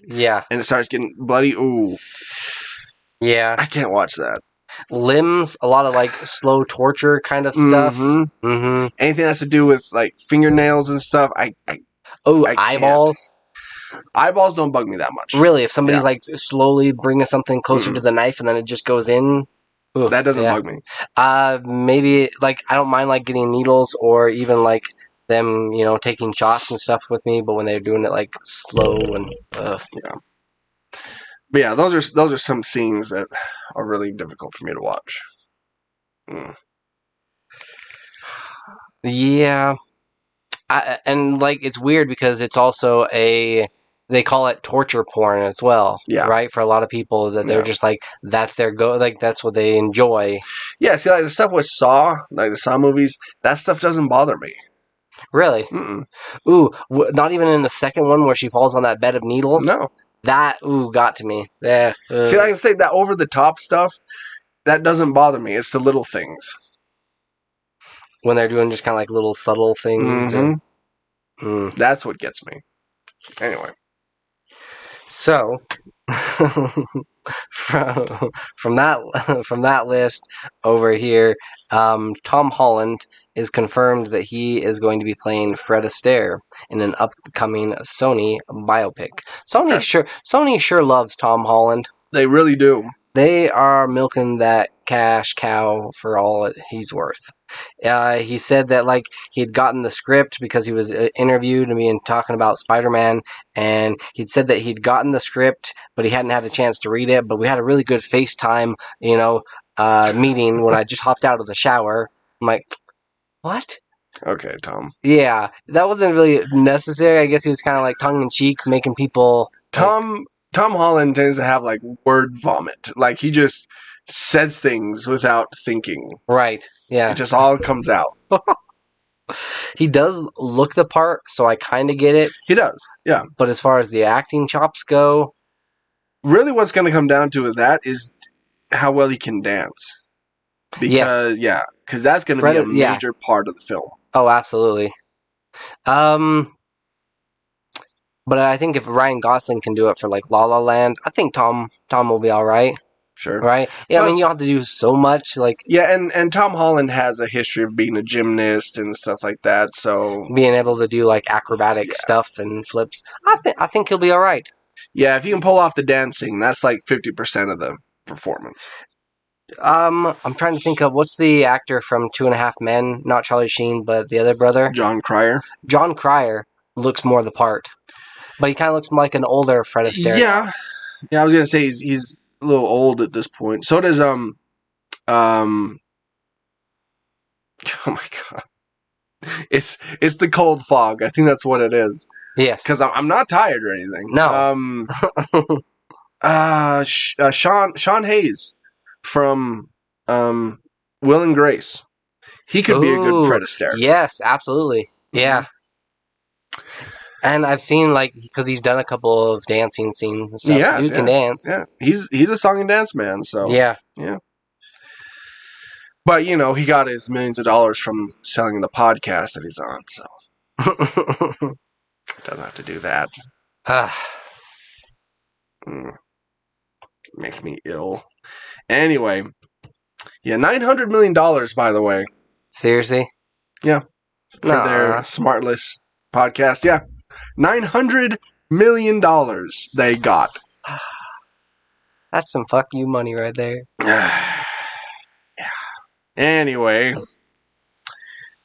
S3: yeah,
S1: and it starts getting bloody. Ooh,
S3: yeah,
S1: I can't watch that.
S3: Limbs, a lot of slow torture kind of stuff.
S1: Anything that has to do with fingernails and stuff. I
S3: eyeballs.
S1: Eyeballs don't bug me that much.
S3: Really, if somebody's slowly bringing something closer to the knife and then it just goes in.
S1: Ooh, that doesn't bug me.
S3: Maybe I don't mind getting needles or even them taking shots and stuff with me, but when they're doing it slow and
S1: But yeah, those are some scenes that are really difficult for me to watch.
S3: Yeah, and it's weird because it's also they call it torture porn as well, right? For a lot of people, that they're just that's their go, that's what they enjoy.
S1: Yeah, see, the stuff with Saw, the Saw movies, that stuff doesn't bother me.
S3: Really? Ooh, not even in the second one where she falls on that bed of needles?
S1: No.
S3: That got to me. Yeah.
S1: See, like I say, that over the top stuff, that doesn't bother me. It's the little things.
S3: When they're doing just kind of like little subtle things.
S1: That's what gets me. Anyway.
S3: So, from that list over here, Tom Holland is confirmed that he is going to be playing Fred Astaire in an upcoming Sony biopic. Sony sure loves Tom Holland.
S1: They really do.
S3: They are milking that cash cow for all he's worth. He said that like he had gotten the script because he was interviewed and talking about Spider-Man, and he'd said that he'd gotten the script, but he hadn't had a chance to read it. But we had a really good FaceTime, meeting when I just hopped out of the shower. I'm like, what?
S1: Okay, Tom.
S3: Yeah, that wasn't really necessary. I guess he was kind of like tongue in cheek, making people.
S1: Tom Holland tends to have like word vomit. Like he just says things without thinking.
S3: Right. Yeah.
S1: It just all comes out.
S3: He does look the part, so I kind of get it.
S1: He does. Yeah.
S3: But as far as the acting chops go,
S1: really what's going to come down to with that is how well he can dance. Because because that's going to be a major part of the film.
S3: Oh, absolutely. But I think if Ryan Gosling can do it for like La La Land, I think Tom will be all right.
S1: Sure.
S3: Right? Yeah, plus, I mean, you don't have to do so much. Like,
S1: yeah, and Tom Holland has a history of being a gymnast and stuff like that, so
S3: being able to do like acrobatic stuff and flips, I think he'll be all right.
S1: Yeah, if you can pull off the dancing, that's like 50% of the performance.
S3: I'm trying to think of what's the actor from 2.5 Men, not Charlie Sheen, but the other brother,
S1: John Cryer.
S3: John Cryer looks more the part, but he kind of looks like an older Fred Astaire.
S1: Yeah, I was gonna say he's a little old at this point. So does oh my god, it's the cold fog. I think that's what it is.
S3: Yes,
S1: because I'm not tired or anything.
S3: No.
S1: Sean Hayes from Will and Grace. He could be a good Fred Astaire.
S3: Yes, absolutely. Yeah. And I've seen, like, because he's done a couple of dancing scenes and stuff.
S1: Yeah,
S3: Dude can dance.
S1: Yeah, he's a song and dance man, so.
S3: Yeah.
S1: But, he got his millions of dollars from selling the podcast that he's on, so. Doesn't have to do that. Makes me ill. Anyway. Yeah, $900 million, by the way.
S3: Seriously?
S1: Yeah. For their Smartless podcast. Yeah. $900 million they got.
S3: That's some fuck you money right there.
S1: Yeah. Anyway.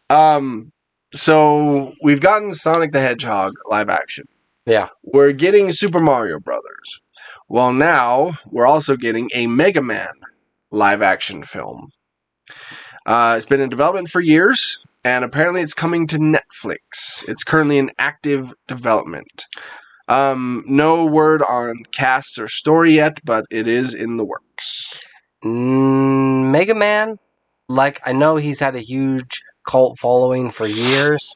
S1: So we've gotten Sonic the Hedgehog live action.
S3: Yeah.
S1: We're getting Super Mario Brothers. Well, now we're also getting a Mega Man live action film. It's been in development for years. And apparently it's coming to Netflix. It's currently in active development. No word on cast or story yet, but it is in the works.
S3: Mega Man, like, I know he's had a huge cult following for years,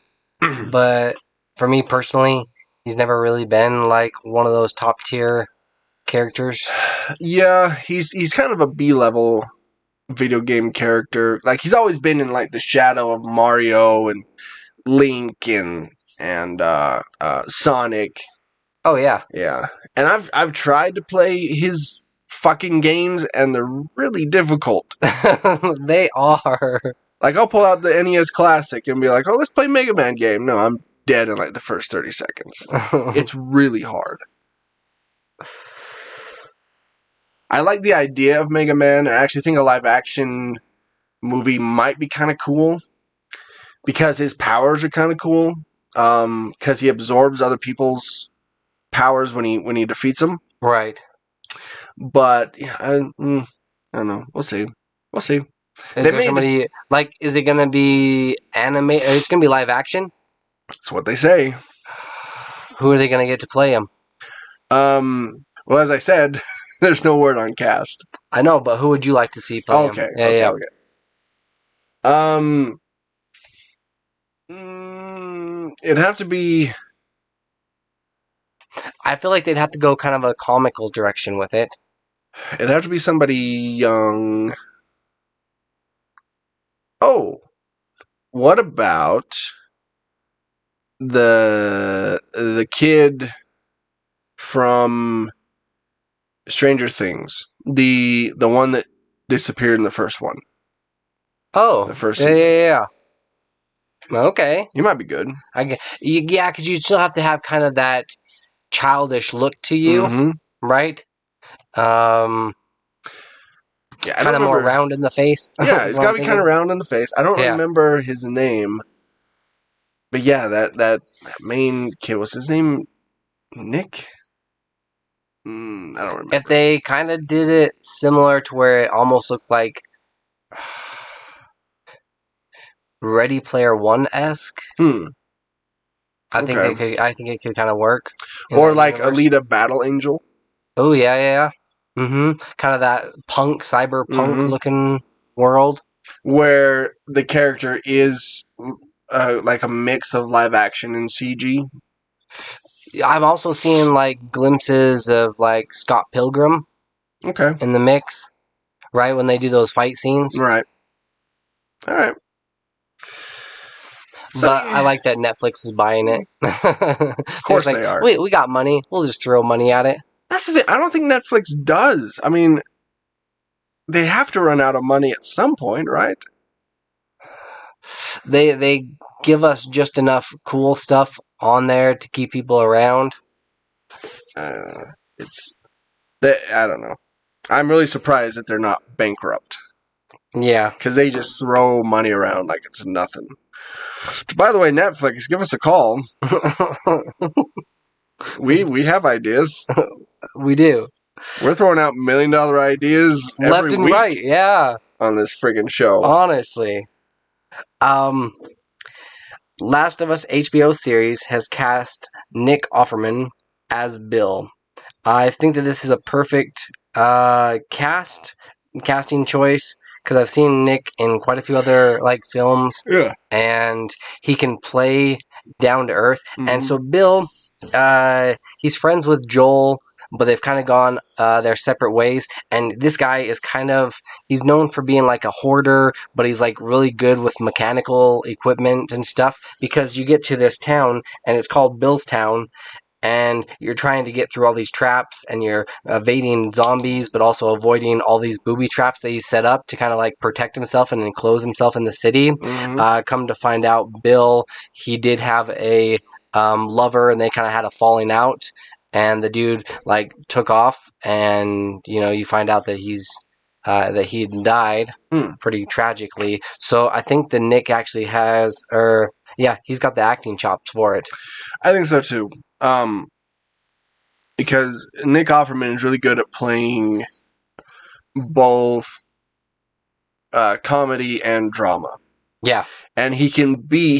S3: but for me personally, he's never really been, like, one of those top-tier characters.
S1: Yeah, he's kind of a B-level video game character. Like, he's always been in like the shadow of Mario and Link and Sonic.
S3: Oh yeah.
S1: And I've tried to play his fucking games and they're really difficult.
S3: They are.
S1: Like, I'll pull out the NES Classic and be like, oh, let's play Mega Man game. No, I'm dead in like the first 30 seconds. It's really hard. I like the idea of Mega Man. I actually think a live-action movie might be kind of cool because his powers are kind of cool. Because he absorbs other people's powers when he defeats them.
S3: Right.
S1: But yeah, I don't know. We'll see.
S3: Is there somebody like? Is it gonna be animated? It's gonna be live action.
S1: That's what they say.
S3: Who are they gonna get to play him?
S1: Well, as I said. There's no word on cast.
S3: I know, but who would you like to see play him?
S1: Okay. It'd have to be...
S3: I feel like they'd have to go kind of a comical direction with it.
S1: It'd have to be somebody young. Oh, what about the kid from Stranger Things? The one that disappeared in the first one.
S3: Oh,
S1: The first
S3: yeah,
S1: season.
S3: yeah. Okay.
S1: You might be good.
S3: Yeah, because you still have to have kind of that childish look to you,
S1: Mhm.
S3: right?
S1: Yeah, I
S3: Kind
S1: don't
S3: of more
S1: remember.
S3: round in the face.
S1: Yeah,
S3: is
S1: it's
S3: what
S1: got
S3: I'm
S1: to be
S3: thinking.
S1: kind of round in the face. I don't
S3: Yeah.
S1: remember his name, but yeah, that main kid, what's his name? Nick. I don't remember.
S3: If they kind of did it similar to where it almost looked like Ready Player One-esque, I think
S1: Okay.
S3: it could. I think it could kind of work. in
S1: Or
S3: that
S1: like
S3: universe.
S1: Alita Battle Angel.
S3: Oh yeah. Kind of that cyberpunk looking world.
S1: Where the character is like a mix of live action and CG.
S3: I'm also seeing like glimpses of like Scott Pilgrim
S1: Okay.
S3: in the mix, right when they do those fight scenes.
S1: Right. All right. So,
S3: But I like that Netflix is buying it.
S1: Of course they are.
S3: We got money. We'll just throw money at it.
S1: That's the thing. I don't think Netflix does. I mean, they have to run out of money at some point, right?
S3: They give us just enough cool stuff on there to keep people around.
S1: I don't know. I'm really surprised that they're not bankrupt.
S3: Yeah.
S1: Because they just throw money around like it's nothing. By the way, Netflix, give us a call. We have ideas.
S3: We do.
S1: We're throwing out $1 million ideas
S3: Left
S1: every
S3: and
S1: week
S3: right, yeah.
S1: on this friggin' show.
S3: Honestly. Last of Us HBO series has cast Nick Offerman as Bill. I think that this is a perfect casting choice because I've seen Nick in quite a few other like films,
S1: Yeah.
S3: and he can play down to earth. And
S1: Mhm.
S3: so Bill, he's friends with Joel, but they've kind of gone their separate ways. And this guy is he's known for being like a hoarder, but he's like really good with mechanical equipment and stuff, because you get to this town and it's called Bill's Town, and you're trying to get through all these traps, and you're evading zombies, but also avoiding all these booby traps that he set up to kind of like protect himself and enclose himself in the city.
S1: Mhm.
S3: Come to find out, Bill, he did have a lover, and they kind of had a falling out, and the dude like took off, and you find out that that he had died pretty tragically. So I think the Nick actually has, he's got the acting chops for it.
S1: I think so too. Because Nick Offerman is really good at playing both comedy and drama.
S3: Yeah.
S1: And he can be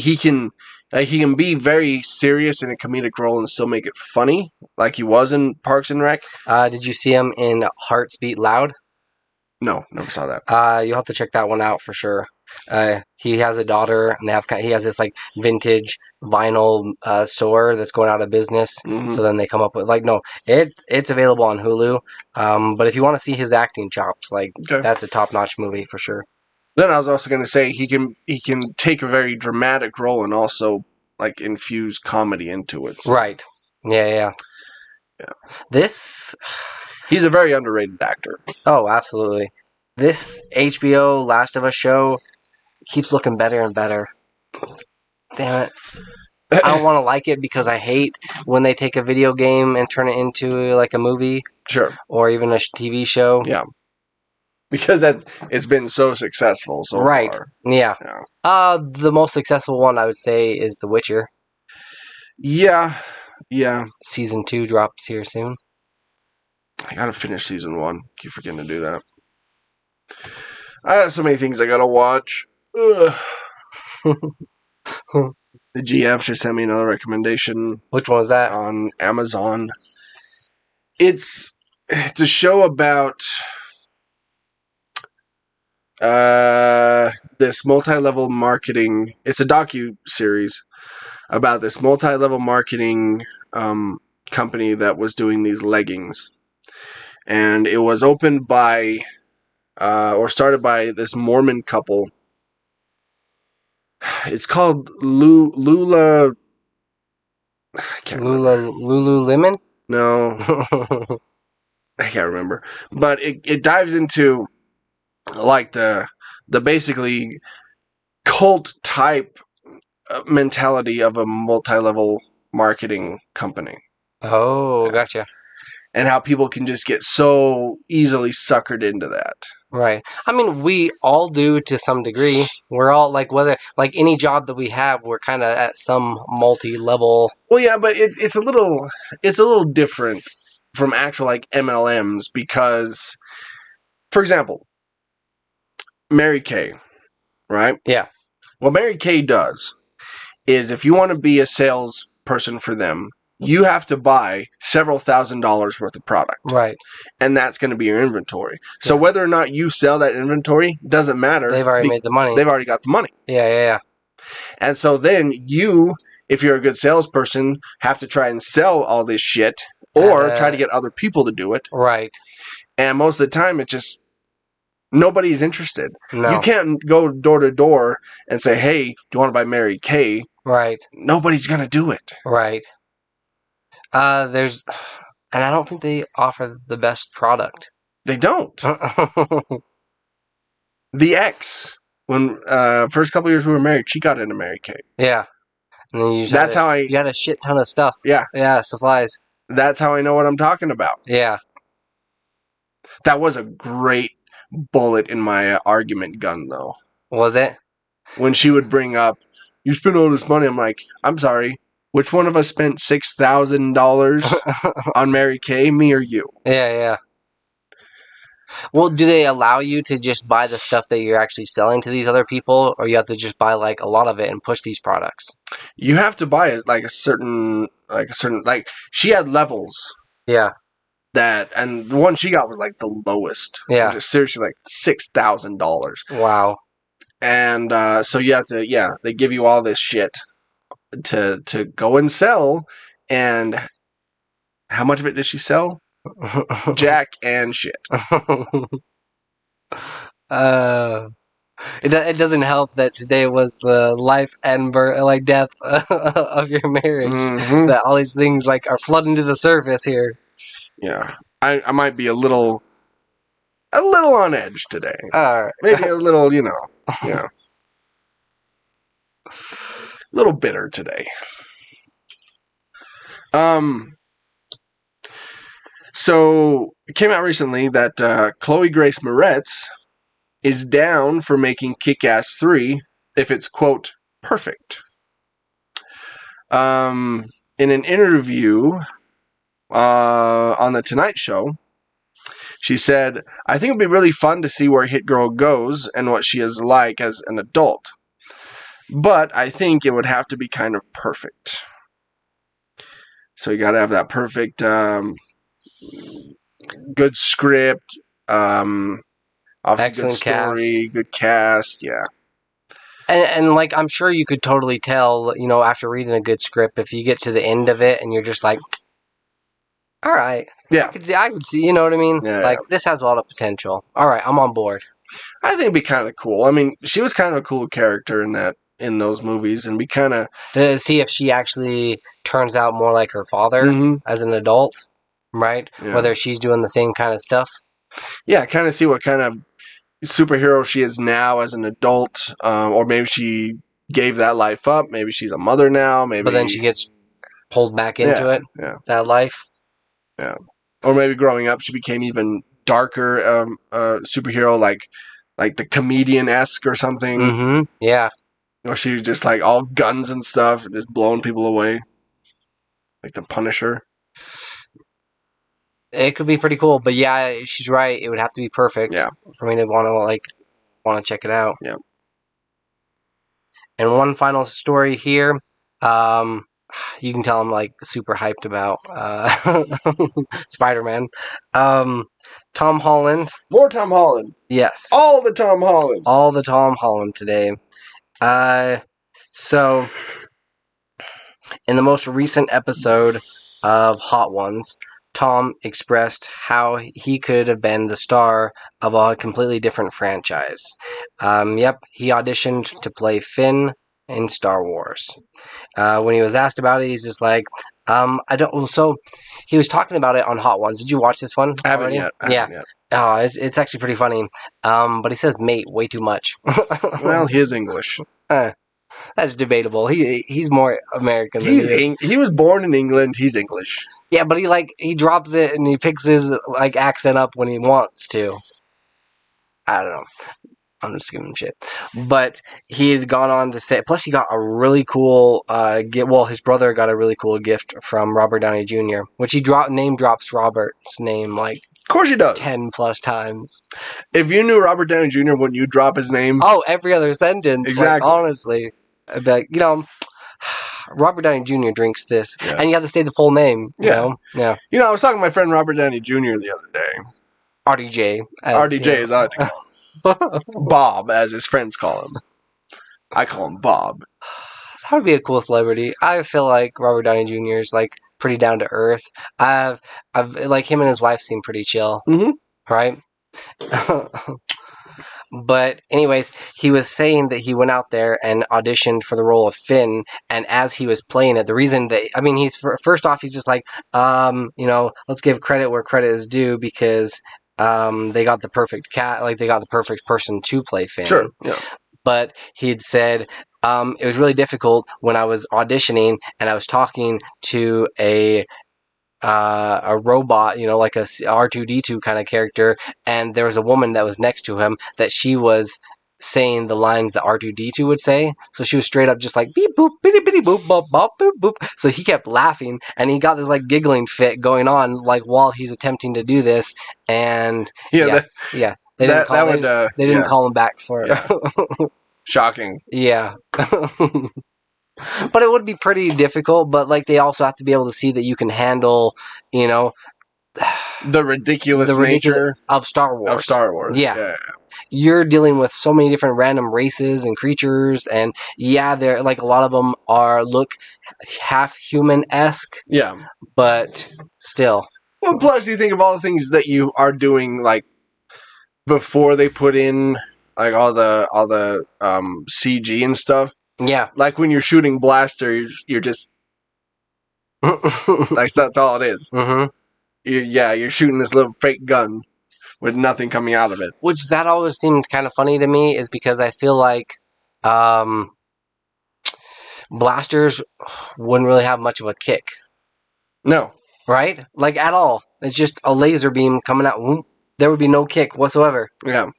S1: very serious in a comedic role and still make it funny, like he was in Parks and Rec.
S3: Did you see him in Hearts Beat Loud?
S1: No, never saw that.
S3: You'll have to check that one out for sure. He has a daughter, and he has this like vintage vinyl store that's going out of business.
S1: Mhm.
S3: So then they come up with it's available on Hulu. But if you want to see his acting chops,
S1: Okay.
S3: that's a top-notch movie for sure.
S1: Then I was also going to say he can take a very dramatic role and also like infuse comedy into it. So.
S3: Right. Yeah. This.
S1: He's a very underrated actor.
S3: Oh, absolutely. This HBO Last of Us show keeps looking better and better. Damn it. I don't want to like it because I hate when they take a video game and turn it into like a movie.
S1: Sure.
S3: Or even a TV show.
S1: Yeah. Because it's been so successful so
S3: right.
S1: far.
S3: Yeah. The most successful one I would say is The Witcher.
S1: Yeah.
S3: Season 2 drops here soon.
S1: I gotta finish season 1. Keep forgetting to do that. I got so many things I gotta watch. Ugh. The GF just sent me another recommendation.
S3: Which one was that?
S1: On Amazon. It's a show about this multi-level marketing. It's a docu-series about this multi-level marketing company that was doing these leggings. And it was opened by, or started by this Mormon couple. It's called Lula. I can't remember.
S3: Lululemon?
S1: No, I can't remember. But it dives into like the basically cult type mentality of a multi-level marketing company.
S3: Oh, gotcha.
S1: And how people can just get so easily suckered into that.
S3: Right. I mean, we all do to some degree. We're all like, whether like any job that we have, we're kind of at some multi-level.
S1: Well, yeah, but it's a little different from actual like MLMs because, for example, Mary Kay, right?
S3: Yeah.
S1: What Mary Kay does is if you want to be a salesperson for them, you have to buy several $1,000s worth of product.
S3: Right.
S1: And that's going to be your inventory. So
S3: Yeah.
S1: whether or not you sell that inventory doesn't matter.
S3: They've already made the money.
S1: They've already got the money.
S3: Yeah.
S1: And so then you, if you're a good salesperson, have to try and sell all this shit or try to get other people to do it.
S3: Right.
S1: And most of the time, it's just nobody's interested.
S3: No.
S1: You can't go door to door and say, hey, do you want to buy Mary Kay?
S3: Right.
S1: Nobody's going to do it.
S3: Right. And I don't think they offer the best product.
S1: They don't. The ex, when first couple years we were married, she got into Mary Kay.
S3: Yeah. And then you got a shit ton of stuff.
S1: Yeah.
S3: Yeah, supplies.
S1: That's how I know what I'm talking about.
S3: Yeah.
S1: That was a great bullet in my argument gun, though.
S3: Was it?
S1: When she would bring up, you spent all this money, I'm like, I'm sorry, which one of us spent $6,000 on Mary Kay, me or you?
S3: Yeah. Well, do they allow you to just buy the stuff that you're actually selling to these other people, or you have to just buy like a lot of it and push these products?
S1: You have to buy like a certain, she had levels.
S3: Yeah.
S1: And the one she got was like the lowest.
S3: Yeah.
S1: Just seriously like $6,000.
S3: Wow.
S1: And so you have to, they give you all this shit to go and sell. And how much of it did she sell? Jack and shit.
S3: It doesn't help that today was the life and death of your marriage.
S1: Mm-hmm.
S3: That all these things like are flooding to the surface here.
S1: Yeah, I might be a little on edge today. Maybe a little, a little bitter today. So it came out recently that Chloe Grace Moretz is down for making Kick-Ass 3 if it's, quote, perfect. In an interview on The Tonight Show, she said, I think it would be really fun to see where Hit Girl goes and what she is like as an adult. But I think it would have to be kind of perfect. So you got to have that perfect, good script, obviously
S3: excellent
S1: good story,
S3: cast.
S1: good cast, yeah.
S3: And like, I'm sure you could totally tell, after reading a good script, if you get to the end of it and you're just like, all right.
S1: Yeah.
S3: I could see, you know what I mean?
S1: Yeah,
S3: This has a lot of potential. All right, I'm on board.
S1: I think it'd be kind of cool. I mean, she was kind of a cool character in those movies, and be kind of
S3: To see if she actually turns out more like her father as an adult, right?
S1: Yeah.
S3: Whether she's doing the same kind of stuff.
S1: Yeah, kind of see what kind of superhero she is now as an adult, or maybe she gave that life up. Maybe she's a mother now. Maybe,
S3: But then she gets pulled back into it.
S1: Yeah.
S3: That life.
S1: Yeah. Or maybe growing up she became even darker superhero, like the comedian-esque or something.
S3: Mm-hmm. Yeah.
S1: Or she was just like all guns and stuff, just blowing people away, like the Punisher.
S3: It could be pretty cool, but yeah, she's right. It would have to be perfect for me to want to check it out.
S1: Yeah.
S3: And one final story here. You can tell I'm like super hyped about Spider-Man. Tom Holland.
S1: More Tom Holland.
S3: Yes.
S1: All the Tom Holland.
S3: All the Tom Holland today. So in the most recent episode of Hot Ones, Tom expressed how he could have been the star of a completely different franchise. He auditioned to play Finn in Star Wars. When he was asked about it, he's just like, I don't. So he was talking about it on Hot Ones. Did you watch this one?
S1: I haven't
S3: already?
S1: yet.
S3: Yeah. Oh, it's actually pretty funny. But he says "mate" way too much.
S1: Well, his English.
S3: That's debatable. He's more American than he is.
S1: He was born in England. He's English.
S3: Yeah, but he drops it and he picks his accent up when he wants to. I don't know. I'm just giving him shit. But he had gone on to say, plus he got a really cool gift. Well, his brother got a really cool gift from Robert Downey Jr., which he name drops Robert's name like
S1: Of course he does.
S3: 10 plus times.
S1: If you knew Robert Downey Jr., wouldn't you drop his name?
S3: Oh, every other sentence.
S1: Exactly.
S3: Like, honestly. I'd be like, Robert Downey Jr. drinks this.
S1: Yeah.
S3: And you have to say the full name. You know? Yeah.
S1: I was talking to my friend Robert Downey Jr. the other day.
S3: RDJ.
S1: RDJ is I Bob, as his friends call him. I call him Bob.
S3: That would be a cool celebrity. I feel like Robert Downey Jr. is like pretty down to earth. I've like him and his wife seem pretty chill.
S1: Mm-hmm.
S3: Right? But anyways, he was saying that he went out there and auditioned for the role of Finn, and as he was playing it, the reason that he's first off, he's just like, let's give credit where credit is due because they got the perfect they got the perfect person to play Finn.
S1: Sure. Yeah.
S3: But he'd said it was really difficult when I was auditioning and I was talking to a robot, like a R2-D2 kind of character, and there was a woman that was next to him that she was saying the lines that R2-D2 would say. So she was straight up just like beep boop bitty bitty boop bop bop boop boop. So he kept laughing and he got this like giggling fit going on like while he's attempting to do this. And they didn't call him back for it.
S1: Yeah. Shocking.
S3: Yeah. But it would be pretty difficult, but like they also have to be able to see that you can handle,
S1: the ridiculous nature
S3: of Star Wars. Yeah. You're dealing with so many different random races and creatures, and they're like a lot of them look half human-esque.
S1: Yeah.
S3: But still.
S1: Well, plus you think of all the things that you are doing like before they put in like all the CG and stuff.
S3: Yeah.
S1: Like when you're shooting blasters, you're just like that's all it is.
S3: Mm-hmm.
S1: You're shooting this little fake gun with nothing coming out of it.
S3: Which that always seemed kind of funny to me is because I feel like blasters wouldn't really have much of a kick.
S1: No. Right?
S3: Like at all. It's just a laser beam coming out. There would be no kick whatsoever.
S1: Yeah.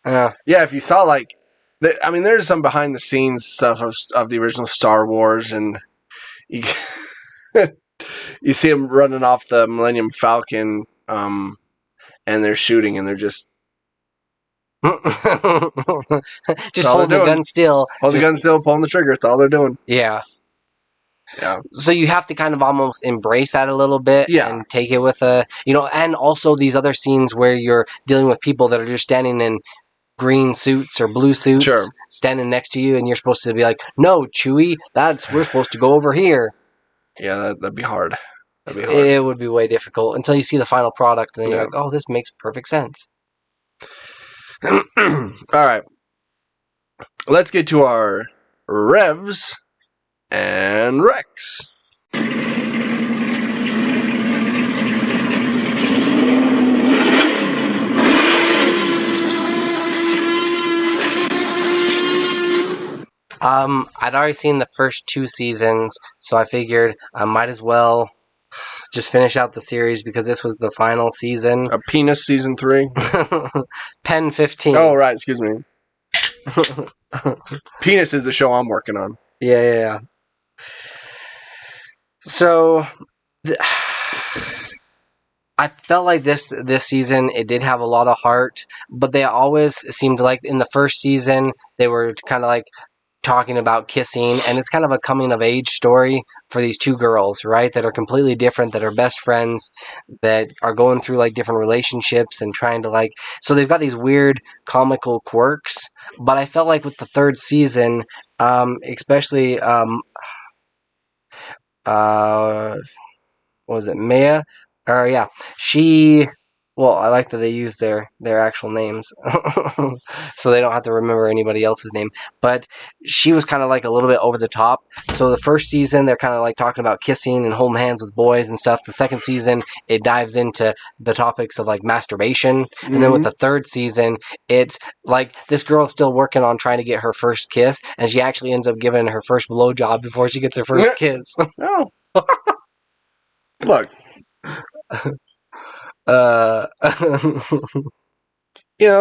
S1: Yeah, if you saw like there's some behind the scenes stuff of the original Star Wars, and you you see them running off the Millennium Falcon, and they're shooting, and they're just
S3: hold the gun still.
S1: Hold the gun still, pulling the trigger. That's all they're doing.
S3: Yeah.
S1: Yeah.
S3: So you have to kind of almost embrace that a little bit and take it with and also these other scenes where you're dealing with people that are just standing in green suits or blue suits standing next to you, and you're supposed to be like, no, Chewie, we're supposed to go over here.
S1: Yeah, that'd be hard.
S3: It would be way difficult until you see the final product, and then you're like, oh, this makes perfect sense.
S1: All right. Let's get to our Revs and Rex.
S3: I'd already seen the first 2 seasons, so I figured I might as well just finish out the series because this was the final season.
S1: A penis season 3?
S3: Pen 15.
S1: Oh, right, excuse me. Penis is the show I'm working on.
S3: Yeah. So, I felt like this season, it did have a lot of heart, but they always seemed like in the first season, they were kind of like talking about kissing, and it's kind of a coming of age story for these 2 girls, right, that are completely different, that are best friends, that are going through like different relationships and trying to so they've got these weird comical quirks. But I felt like with the 3rd season, especially what what was it, Maya? Or yeah, she. Well, I like that they use their actual names, so they don't have to remember anybody else's name. But she was kind of like a little bit over the top. So the first season, they're kind of like talking about kissing and holding hands with boys and stuff. The second season, it dives into the topics of like masturbation, and then with the third season, it's like this girl's still working on trying to get her first kiss, and she actually ends up giving her first blowjob before she gets her first kiss.
S1: Oh, look.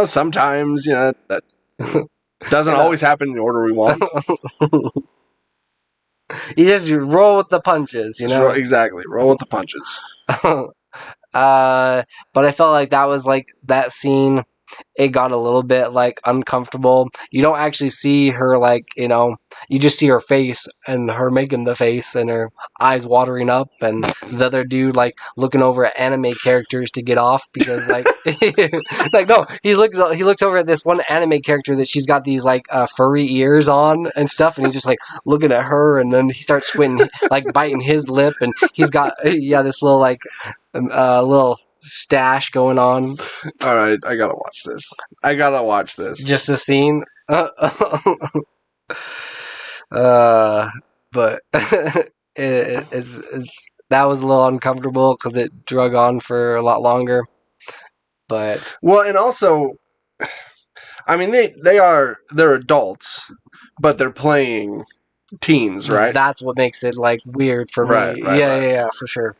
S1: Sometimes, that doesn't always happen in the order we want.
S3: You just roll with the punches,
S1: Exactly. Roll with the punches.
S3: But I felt like that was like that scene. It got a little bit like uncomfortable. You don't actually see her like, you just see her face and her making the face and her eyes watering up and the other dude like looking over at anime characters to get off because like like no, he looks over at this one anime character that she's got these like furry ears on and stuff, and he's just like looking at her, and then he starts squinting like biting his lip, and he's got this little like little stash going on.
S1: All right, I gotta watch this.
S3: Just the scene. But it's that was a little uncomfortable because it drug on for a lot longer. But
S1: well, and also, I mean, they're adults, but they're playing teens, right?
S3: That's what makes it like weird for me.
S1: Right,
S3: Yeah, for sure.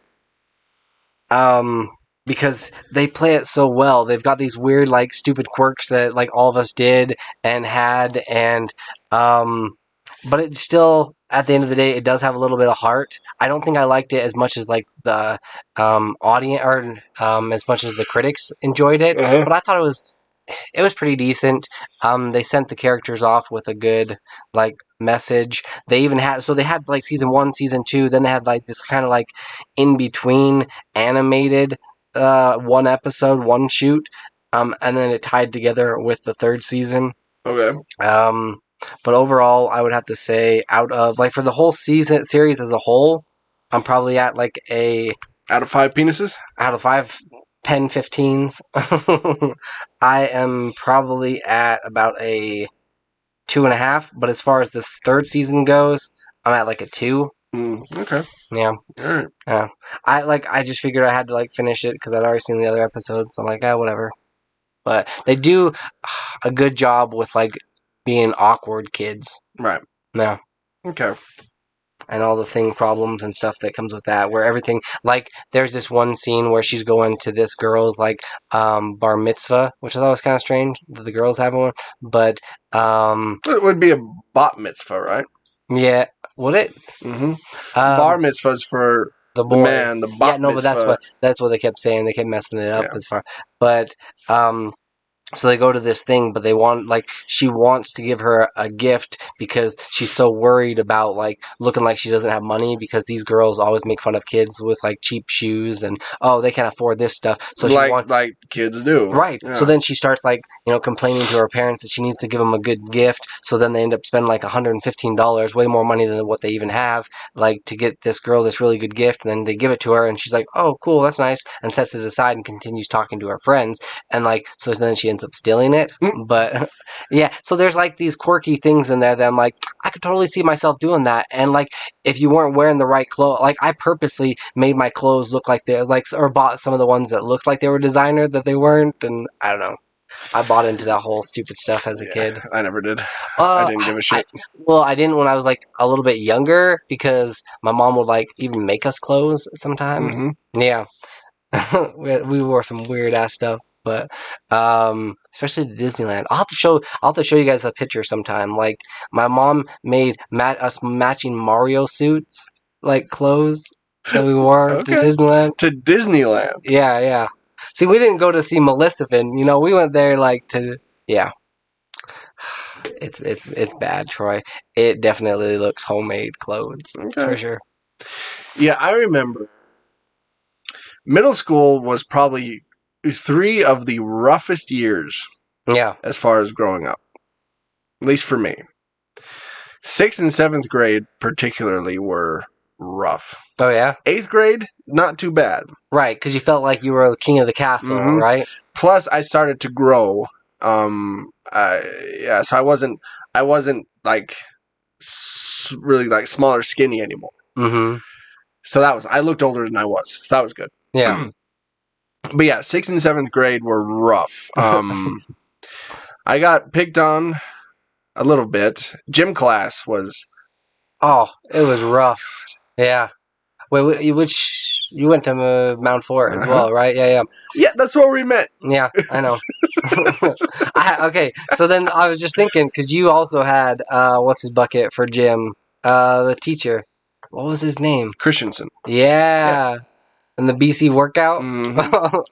S3: Because they play it so well. They've got these weird, like, stupid quirks that, like, all of us did and had, and, but it's still, at the end of the day, it does have a little bit of heart. I don't think I liked it as much as, like, the, audience, or, as much as the critics enjoyed it, but I thought it was pretty decent. They sent the characters off with a good, like, message. They even had like season 1, season 2, then they had like this kind of like in between animated one episode, one shoot, and then it tied together with the third season.
S1: Okay.
S3: But overall, I would have to say, out of like for the whole series as a whole, I'm probably at like
S1: out of 5 penises.
S3: Out of 5 pen 15s, I am probably at about a 2.5. But as far as this third season goes, I'm at like a 2.
S1: Okay.
S3: Yeah.
S1: All right.
S3: Yeah. I just figured I had to like finish it because I'd already seen the other episodes. So I'm like, whatever. But they do a good job with like being awkward kids.
S1: Right.
S3: Yeah.
S1: Okay.
S3: And all the problems and stuff that comes with that, where everything, like, there's this one scene where she's going to this girl's, like, bar mitzvah, which I thought was kind of strange that the girls have one, but,
S1: it would be a bat mitzvah, right?
S3: Yeah, would it?
S1: Mm-hmm. Bar mitzvahs for the man, the bat mitzvah.
S3: But that's what they kept saying. They kept messing it up as far, but, so they go to this thing, but they want, like, she wants to give her a gift because she's so worried about, like, looking like she doesn't have money because these girls always make fun of kids with, like, cheap shoes and, they can't afford this stuff. So
S1: like kids do.
S3: Right.
S1: Yeah.
S3: So then she starts, like, complaining to her parents that she needs to give them a good gift. So then they end up spending, like, $115, way more money than what they even have, like, to get this girl this really good gift. And then they give it to her and she's like, oh, cool, that's nice, and sets it aside and continues talking to her friends. And, like, so then she ends up stealing it. But yeah, so there's like these quirky things in there that I'm like, I could totally see myself doing that. And like, if you weren't wearing the right clothes, like I purposely made my clothes look like they're like, or bought some of the ones that looked like they were designer that they weren't. And I don't know, I bought into that whole stupid stuff as a kid.
S1: I never did. I didn't give a shit.
S3: I didn't when I was like a little bit younger because my mom would like even make us clothes sometimes. Mm-hmm. Yeah. we wore some weird ass stuff. But especially to Disneyland, I'll have to show you guys a picture sometime. Like my mom made us matching Mario suits, like clothes that we wore to Disneyland.
S1: To Disneyland.
S3: Yeah. See, we didn't go to see Maleficent. We went there like to It's bad, Troy. It definitely looks homemade clothes for sure.
S1: Yeah, I remember. Middle school was probably 3 of the roughest years.
S3: Yeah.
S1: As far as growing up. At least for me. 6th and 7th grade particularly were rough.
S3: Oh yeah,
S1: 8th grade, not too bad.
S3: right. Because you felt like you were the king of the castle,
S1: Mhm.
S3: right?
S1: Plus, I started to grow. So I wasn't like really like small or skinny anymore.
S3: Mm-hmm.
S1: So I looked older than I was. So that was good.
S3: Yeah.
S1: But yeah, 6th and 7th grade were rough. I got picked on a little bit. Gym class was.
S3: Oh, it was rough. Yeah. Wait, which you went to Mount Fort as well, right? Yeah.
S1: Yeah, that's where we met.
S3: Yeah, I know. Okay, so then I was just thinking, because you also had, what's his bucket for gym? The teacher. What was his name?
S1: Christensen.
S3: Yeah. And the BC workout?
S1: Mhm.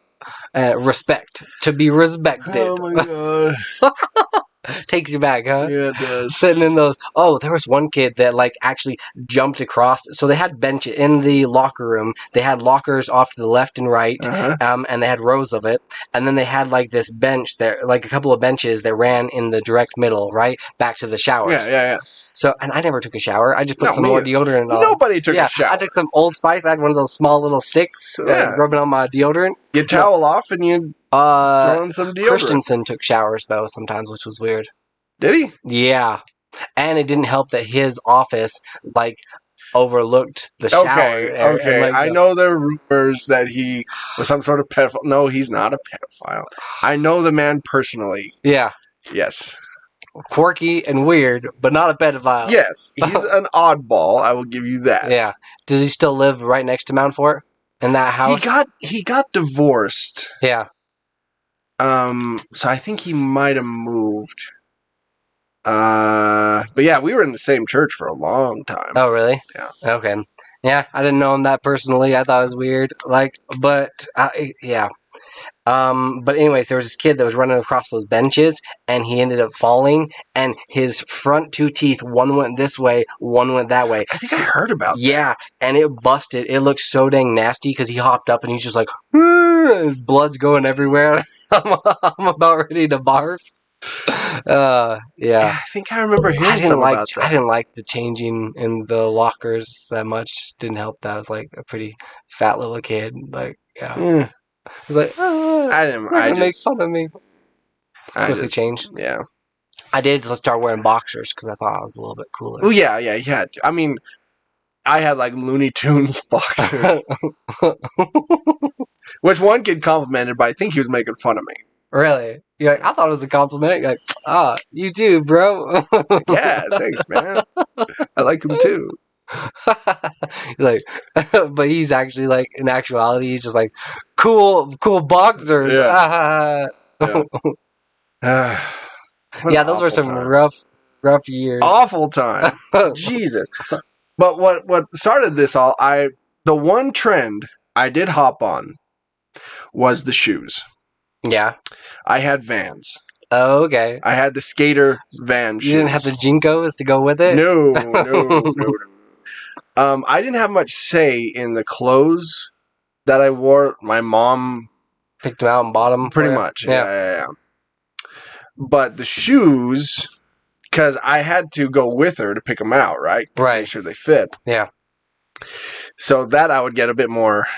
S3: Respect. To be respected.
S1: Oh my god.
S3: Takes you back, huh?
S1: Yeah, it does.
S3: Sitting in those. Oh, there was one kid that like actually jumped across. So they had benches in the locker room. They had lockers off to the left and right, and they had rows of it. And then they had like this bench there, like a couple of benches that ran in the direct middle, right back to the showers.
S1: Yeah.
S3: So, and I never took a shower. I just put some
S1: me
S3: more
S1: either.
S3: deodorant on.
S1: Nobody took a shower.
S3: I took some Old Spice. I had one of those small little sticks, rubbing on my deodorant.
S1: You towel off and you throw in some deodorant.
S3: Christensen took showers though sometimes, which was weird.
S1: Did he?
S3: Yeah, and it didn't help that his office like overlooked the shower.
S1: Okay.
S3: Like,
S1: I know there are rumors that he was some sort of pedophile. No, he's not a pedophile. I know the man personally.
S3: Yeah,
S1: Yes.
S3: quirky and weird, but not a pedophile.
S1: Yes, he's an oddball. I will give you that.
S3: Yeah. Does he still live right next to Mount Fort in that house?
S1: He got divorced.
S3: Yeah.
S1: So I think he might have moved. But yeah, we were in the same church for a long time.
S3: Oh, really?
S1: Yeah.
S3: Okay. Yeah, I didn't know him that personally. I thought it was weird. Yeah. But anyways, there was this kid that was running across those benches, and he ended up falling, and his front 2 teeth, one went this way, one went that way.
S1: I think I heard about that.
S3: Yeah, and it busted. It looked so dang nasty because he hopped up and he's just like, his blood's going everywhere. I'm about ready to barf. Yeah.
S1: I think I remember hearing something about that.
S3: I didn't like the changing in the lockers that much. Didn't help that I was like a pretty fat little kid. Like, yeah. I was like, I make fun of me. Quickly changed.
S1: Yeah.
S3: I did start wearing boxers because I thought I was a little bit cooler.
S1: Oh yeah, you had to. I mean, I had like Looney Tunes boxers, which one kid complimented, but I think he was making fun of me.
S3: Really? You're like, I thought it was a compliment. You're like, you too, bro.
S1: Yeah, thanks, man. I like him too.
S3: Like, but he's actually like, in actuality, he's just like, cool boxers.
S1: Yeah.
S3: Yeah, those were some rough years.
S1: Awful time. Jesus. But what started this all? The one trend I did hop on was the shoes.
S3: Yeah.
S1: I had Vans.
S3: Oh, okay.
S1: I had the skater Van shoes.
S3: You didn't have the Jinkos to go with it?
S1: No. I didn't have much say in the clothes that I wore. My mom
S3: picked them out and bought them.
S1: Pretty much. Yeah. But the shoes, because I had to go with her to pick them out, right?
S3: Right.
S1: Make sure they fit.
S3: Yeah.
S1: So that I would get a bit more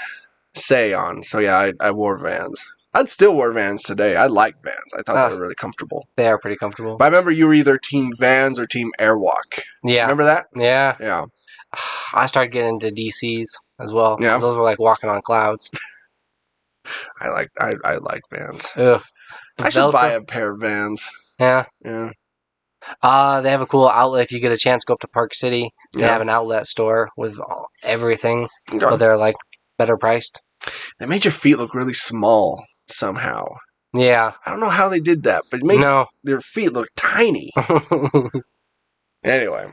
S1: say on. So yeah, I wore Vans. I'd still wear Vans today. I like Vans. I thought they were really comfortable.
S3: They are pretty comfortable.
S1: But I remember you were either Team Vans or Team Airwalk.
S3: Yeah.
S1: Remember that?
S3: Yeah.
S1: Yeah.
S3: I started getting into DCs as well.
S1: Yeah.
S3: Those were like walking on clouds.
S1: I like Vans.
S3: Ugh.
S1: I should buy a pair of Vans.
S3: Yeah.
S1: Yeah.
S3: They have a cool outlet. If you get a chance, go up to Park City. They have an outlet store with everything, but they're like better priced.
S1: They made your feet look really small somehow.
S3: Yeah.
S1: I don't know how they did that, but it made their feet look tiny. Anyway.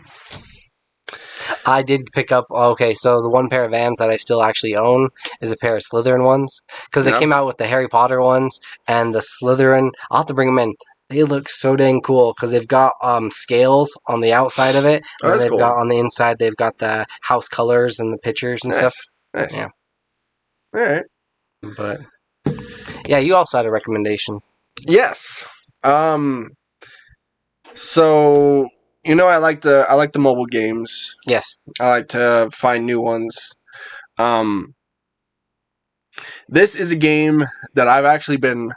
S3: I did pick up, so the one pair of Vans that I still actually own is a pair of Slytherin ones. Because they came out with the Harry Potter ones and the Slytherin. I'll have to bring them in. They look so dang cool because they've got scales on the outside of it. And they've got on the inside, they've got the house colors and the pictures and stuff.
S1: Nice.
S3: Yeah.
S1: All right.
S3: But, yeah, you also had a recommendation.
S1: Yes. So, I like the mobile games.
S3: Yes.
S1: I like to find new ones. This is a game that I've actually been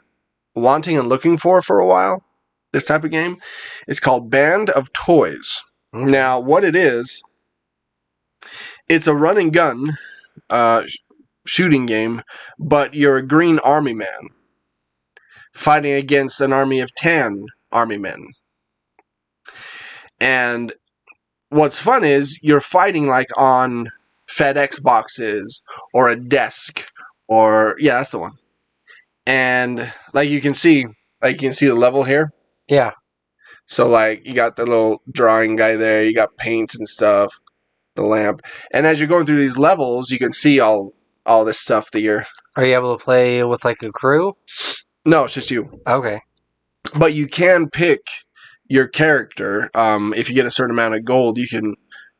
S1: wanting and looking for a while. This type of game. It's called Band of Toys. Now, what it is, it's a run and gun shooting game, but you're a green army man fighting against an army of tan army men. And what's fun is you're fighting like on FedEx boxes or a desk or yeah, that's the one. And like you can see the level here.
S3: Yeah.
S1: So like you got the little drawing guy there, you got paints and stuff, the lamp. And as you're going through these levels, you can see all this stuff that you're...
S3: Are you able to play with like a crew?
S1: No, it's just you.
S3: Okay.
S1: But you can pick your character. If you get a certain amount of gold, you can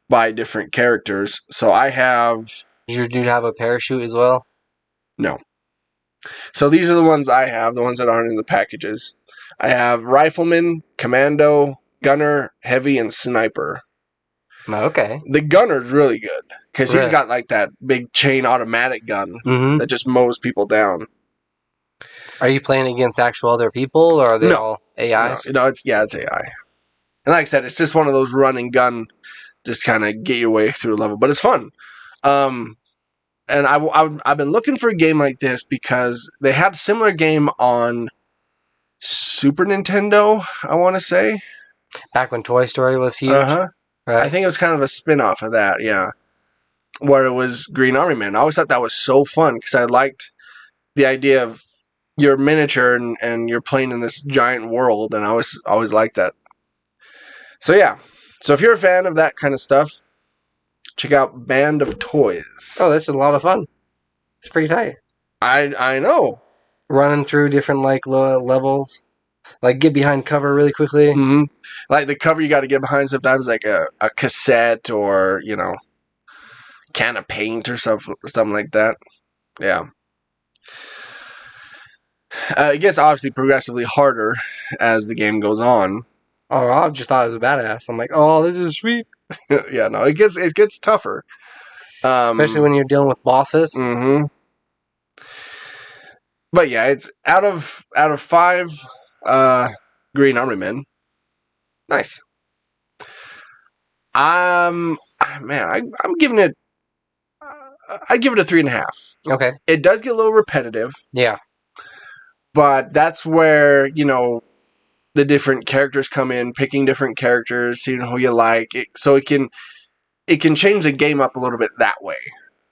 S1: buy different characters. So I have...
S3: Does your dude have a parachute as well?
S1: No. So these are the ones I have, the ones that aren't in the packages. I have Rifleman, Commando, Gunner, Heavy, and Sniper.
S3: Okay.
S1: The Gunner's really good, because
S3: Really?
S1: he's got like that big chain automatic gun
S3: Mm-hmm.
S1: that just mows people down.
S3: Are you playing against actual other people, or are they
S1: No.
S3: all AIs?
S1: No, it's AI. And like I said, it's just one of those run and gun, just kind of get your way through a level. But it's fun. And I've been looking for a game like this because they had a similar game on Super Nintendo, I want to say.
S3: Back when Toy Story was huge?
S1: Uh-huh.
S3: Right.
S1: I think it was kind of a spin-off of that, yeah. Where it was Green Army Man. I always thought that was so fun because I liked the idea of you're miniature and you're playing in this giant world, and I always liked that. So yeah. So if you're a fan of that kind of stuff, check out Band of Toys.
S3: Oh, this is a lot of fun. It's pretty tight.
S1: I know.
S3: Running through different like levels. Like get behind cover really quickly.
S1: Mm-hmm. Like the cover you got to get behind sometimes, like a cassette or can of paint or something like that. Yeah. It gets obviously progressively harder as the game goes on.
S3: Oh, I just thought it was a badass. I'm like, oh, this is sweet.
S1: Yeah, no, it gets tougher.
S3: Especially when you're dealing with bosses.
S1: Mm-hmm. But yeah, it's out of 5 Green Army Men. Nice. I'm giving it. I'd give it a 3.5.
S3: Okay.
S1: It does get a little repetitive,
S3: Yeah.
S1: but that's where the different characters come in, picking different characters, seeing who you like. So it can change the game up a little bit that way.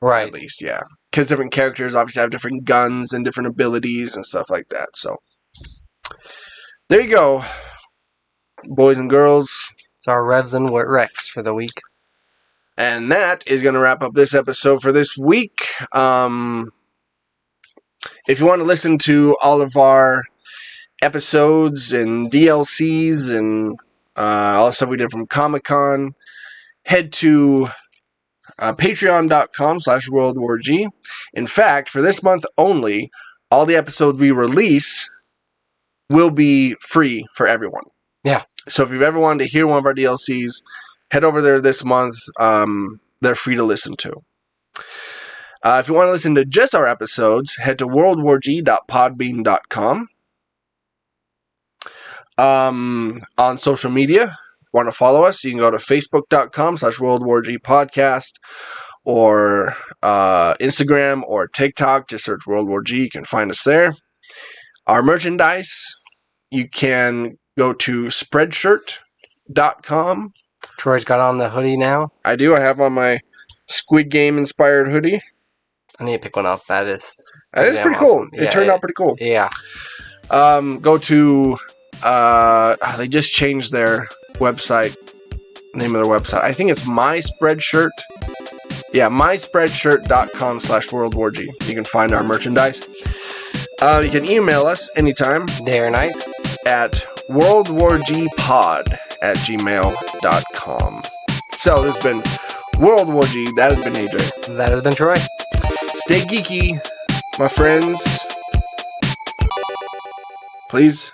S3: Right.
S1: At least, yeah. Because different characters obviously have different guns and different abilities and stuff like that. So, there you go, boys and girls.
S3: It's our Revs and Rex for the week.
S1: And that is going to wrap up this episode for this week. If you want to listen to all of our episodes and DLCs and all the stuff we did from Comic-Con, head to patreon.com/WorldWarG. In fact, for this month only, all the episodes we release will be free for everyone.
S3: Yeah.
S1: So if you've ever wanted to hear one of our DLCs, head over there this month. They're free to listen to. If you want to listen to just our episodes, head to worldwarg.podbean.com. On social media, want to follow us, you can go to facebook.com/WorldWarG podcast or Instagram or TikTok. Just search World War G. You can find us there. Our merchandise, you can go to spreadshirt.com.
S3: Troy's got on the hoodie now.
S1: I do. I have on my Squid Game inspired hoodie.
S3: I need to pick one up. That is
S1: Pretty
S3: damn
S1: cool.
S3: awesome.
S1: It turned out pretty cool.
S3: Yeah.
S1: Go to they just changed their website, name of their website. I think it's My Spreadshirt. Yeah, myspreadshirt.com/WorldWarG. You can find our merchandise. You can email us anytime
S3: Day or night.
S1: at worldwargpod@gmail.com. So this has been World War G. That has been AJ.
S3: That has been Troy.
S1: Stay geeky, my friends. Please.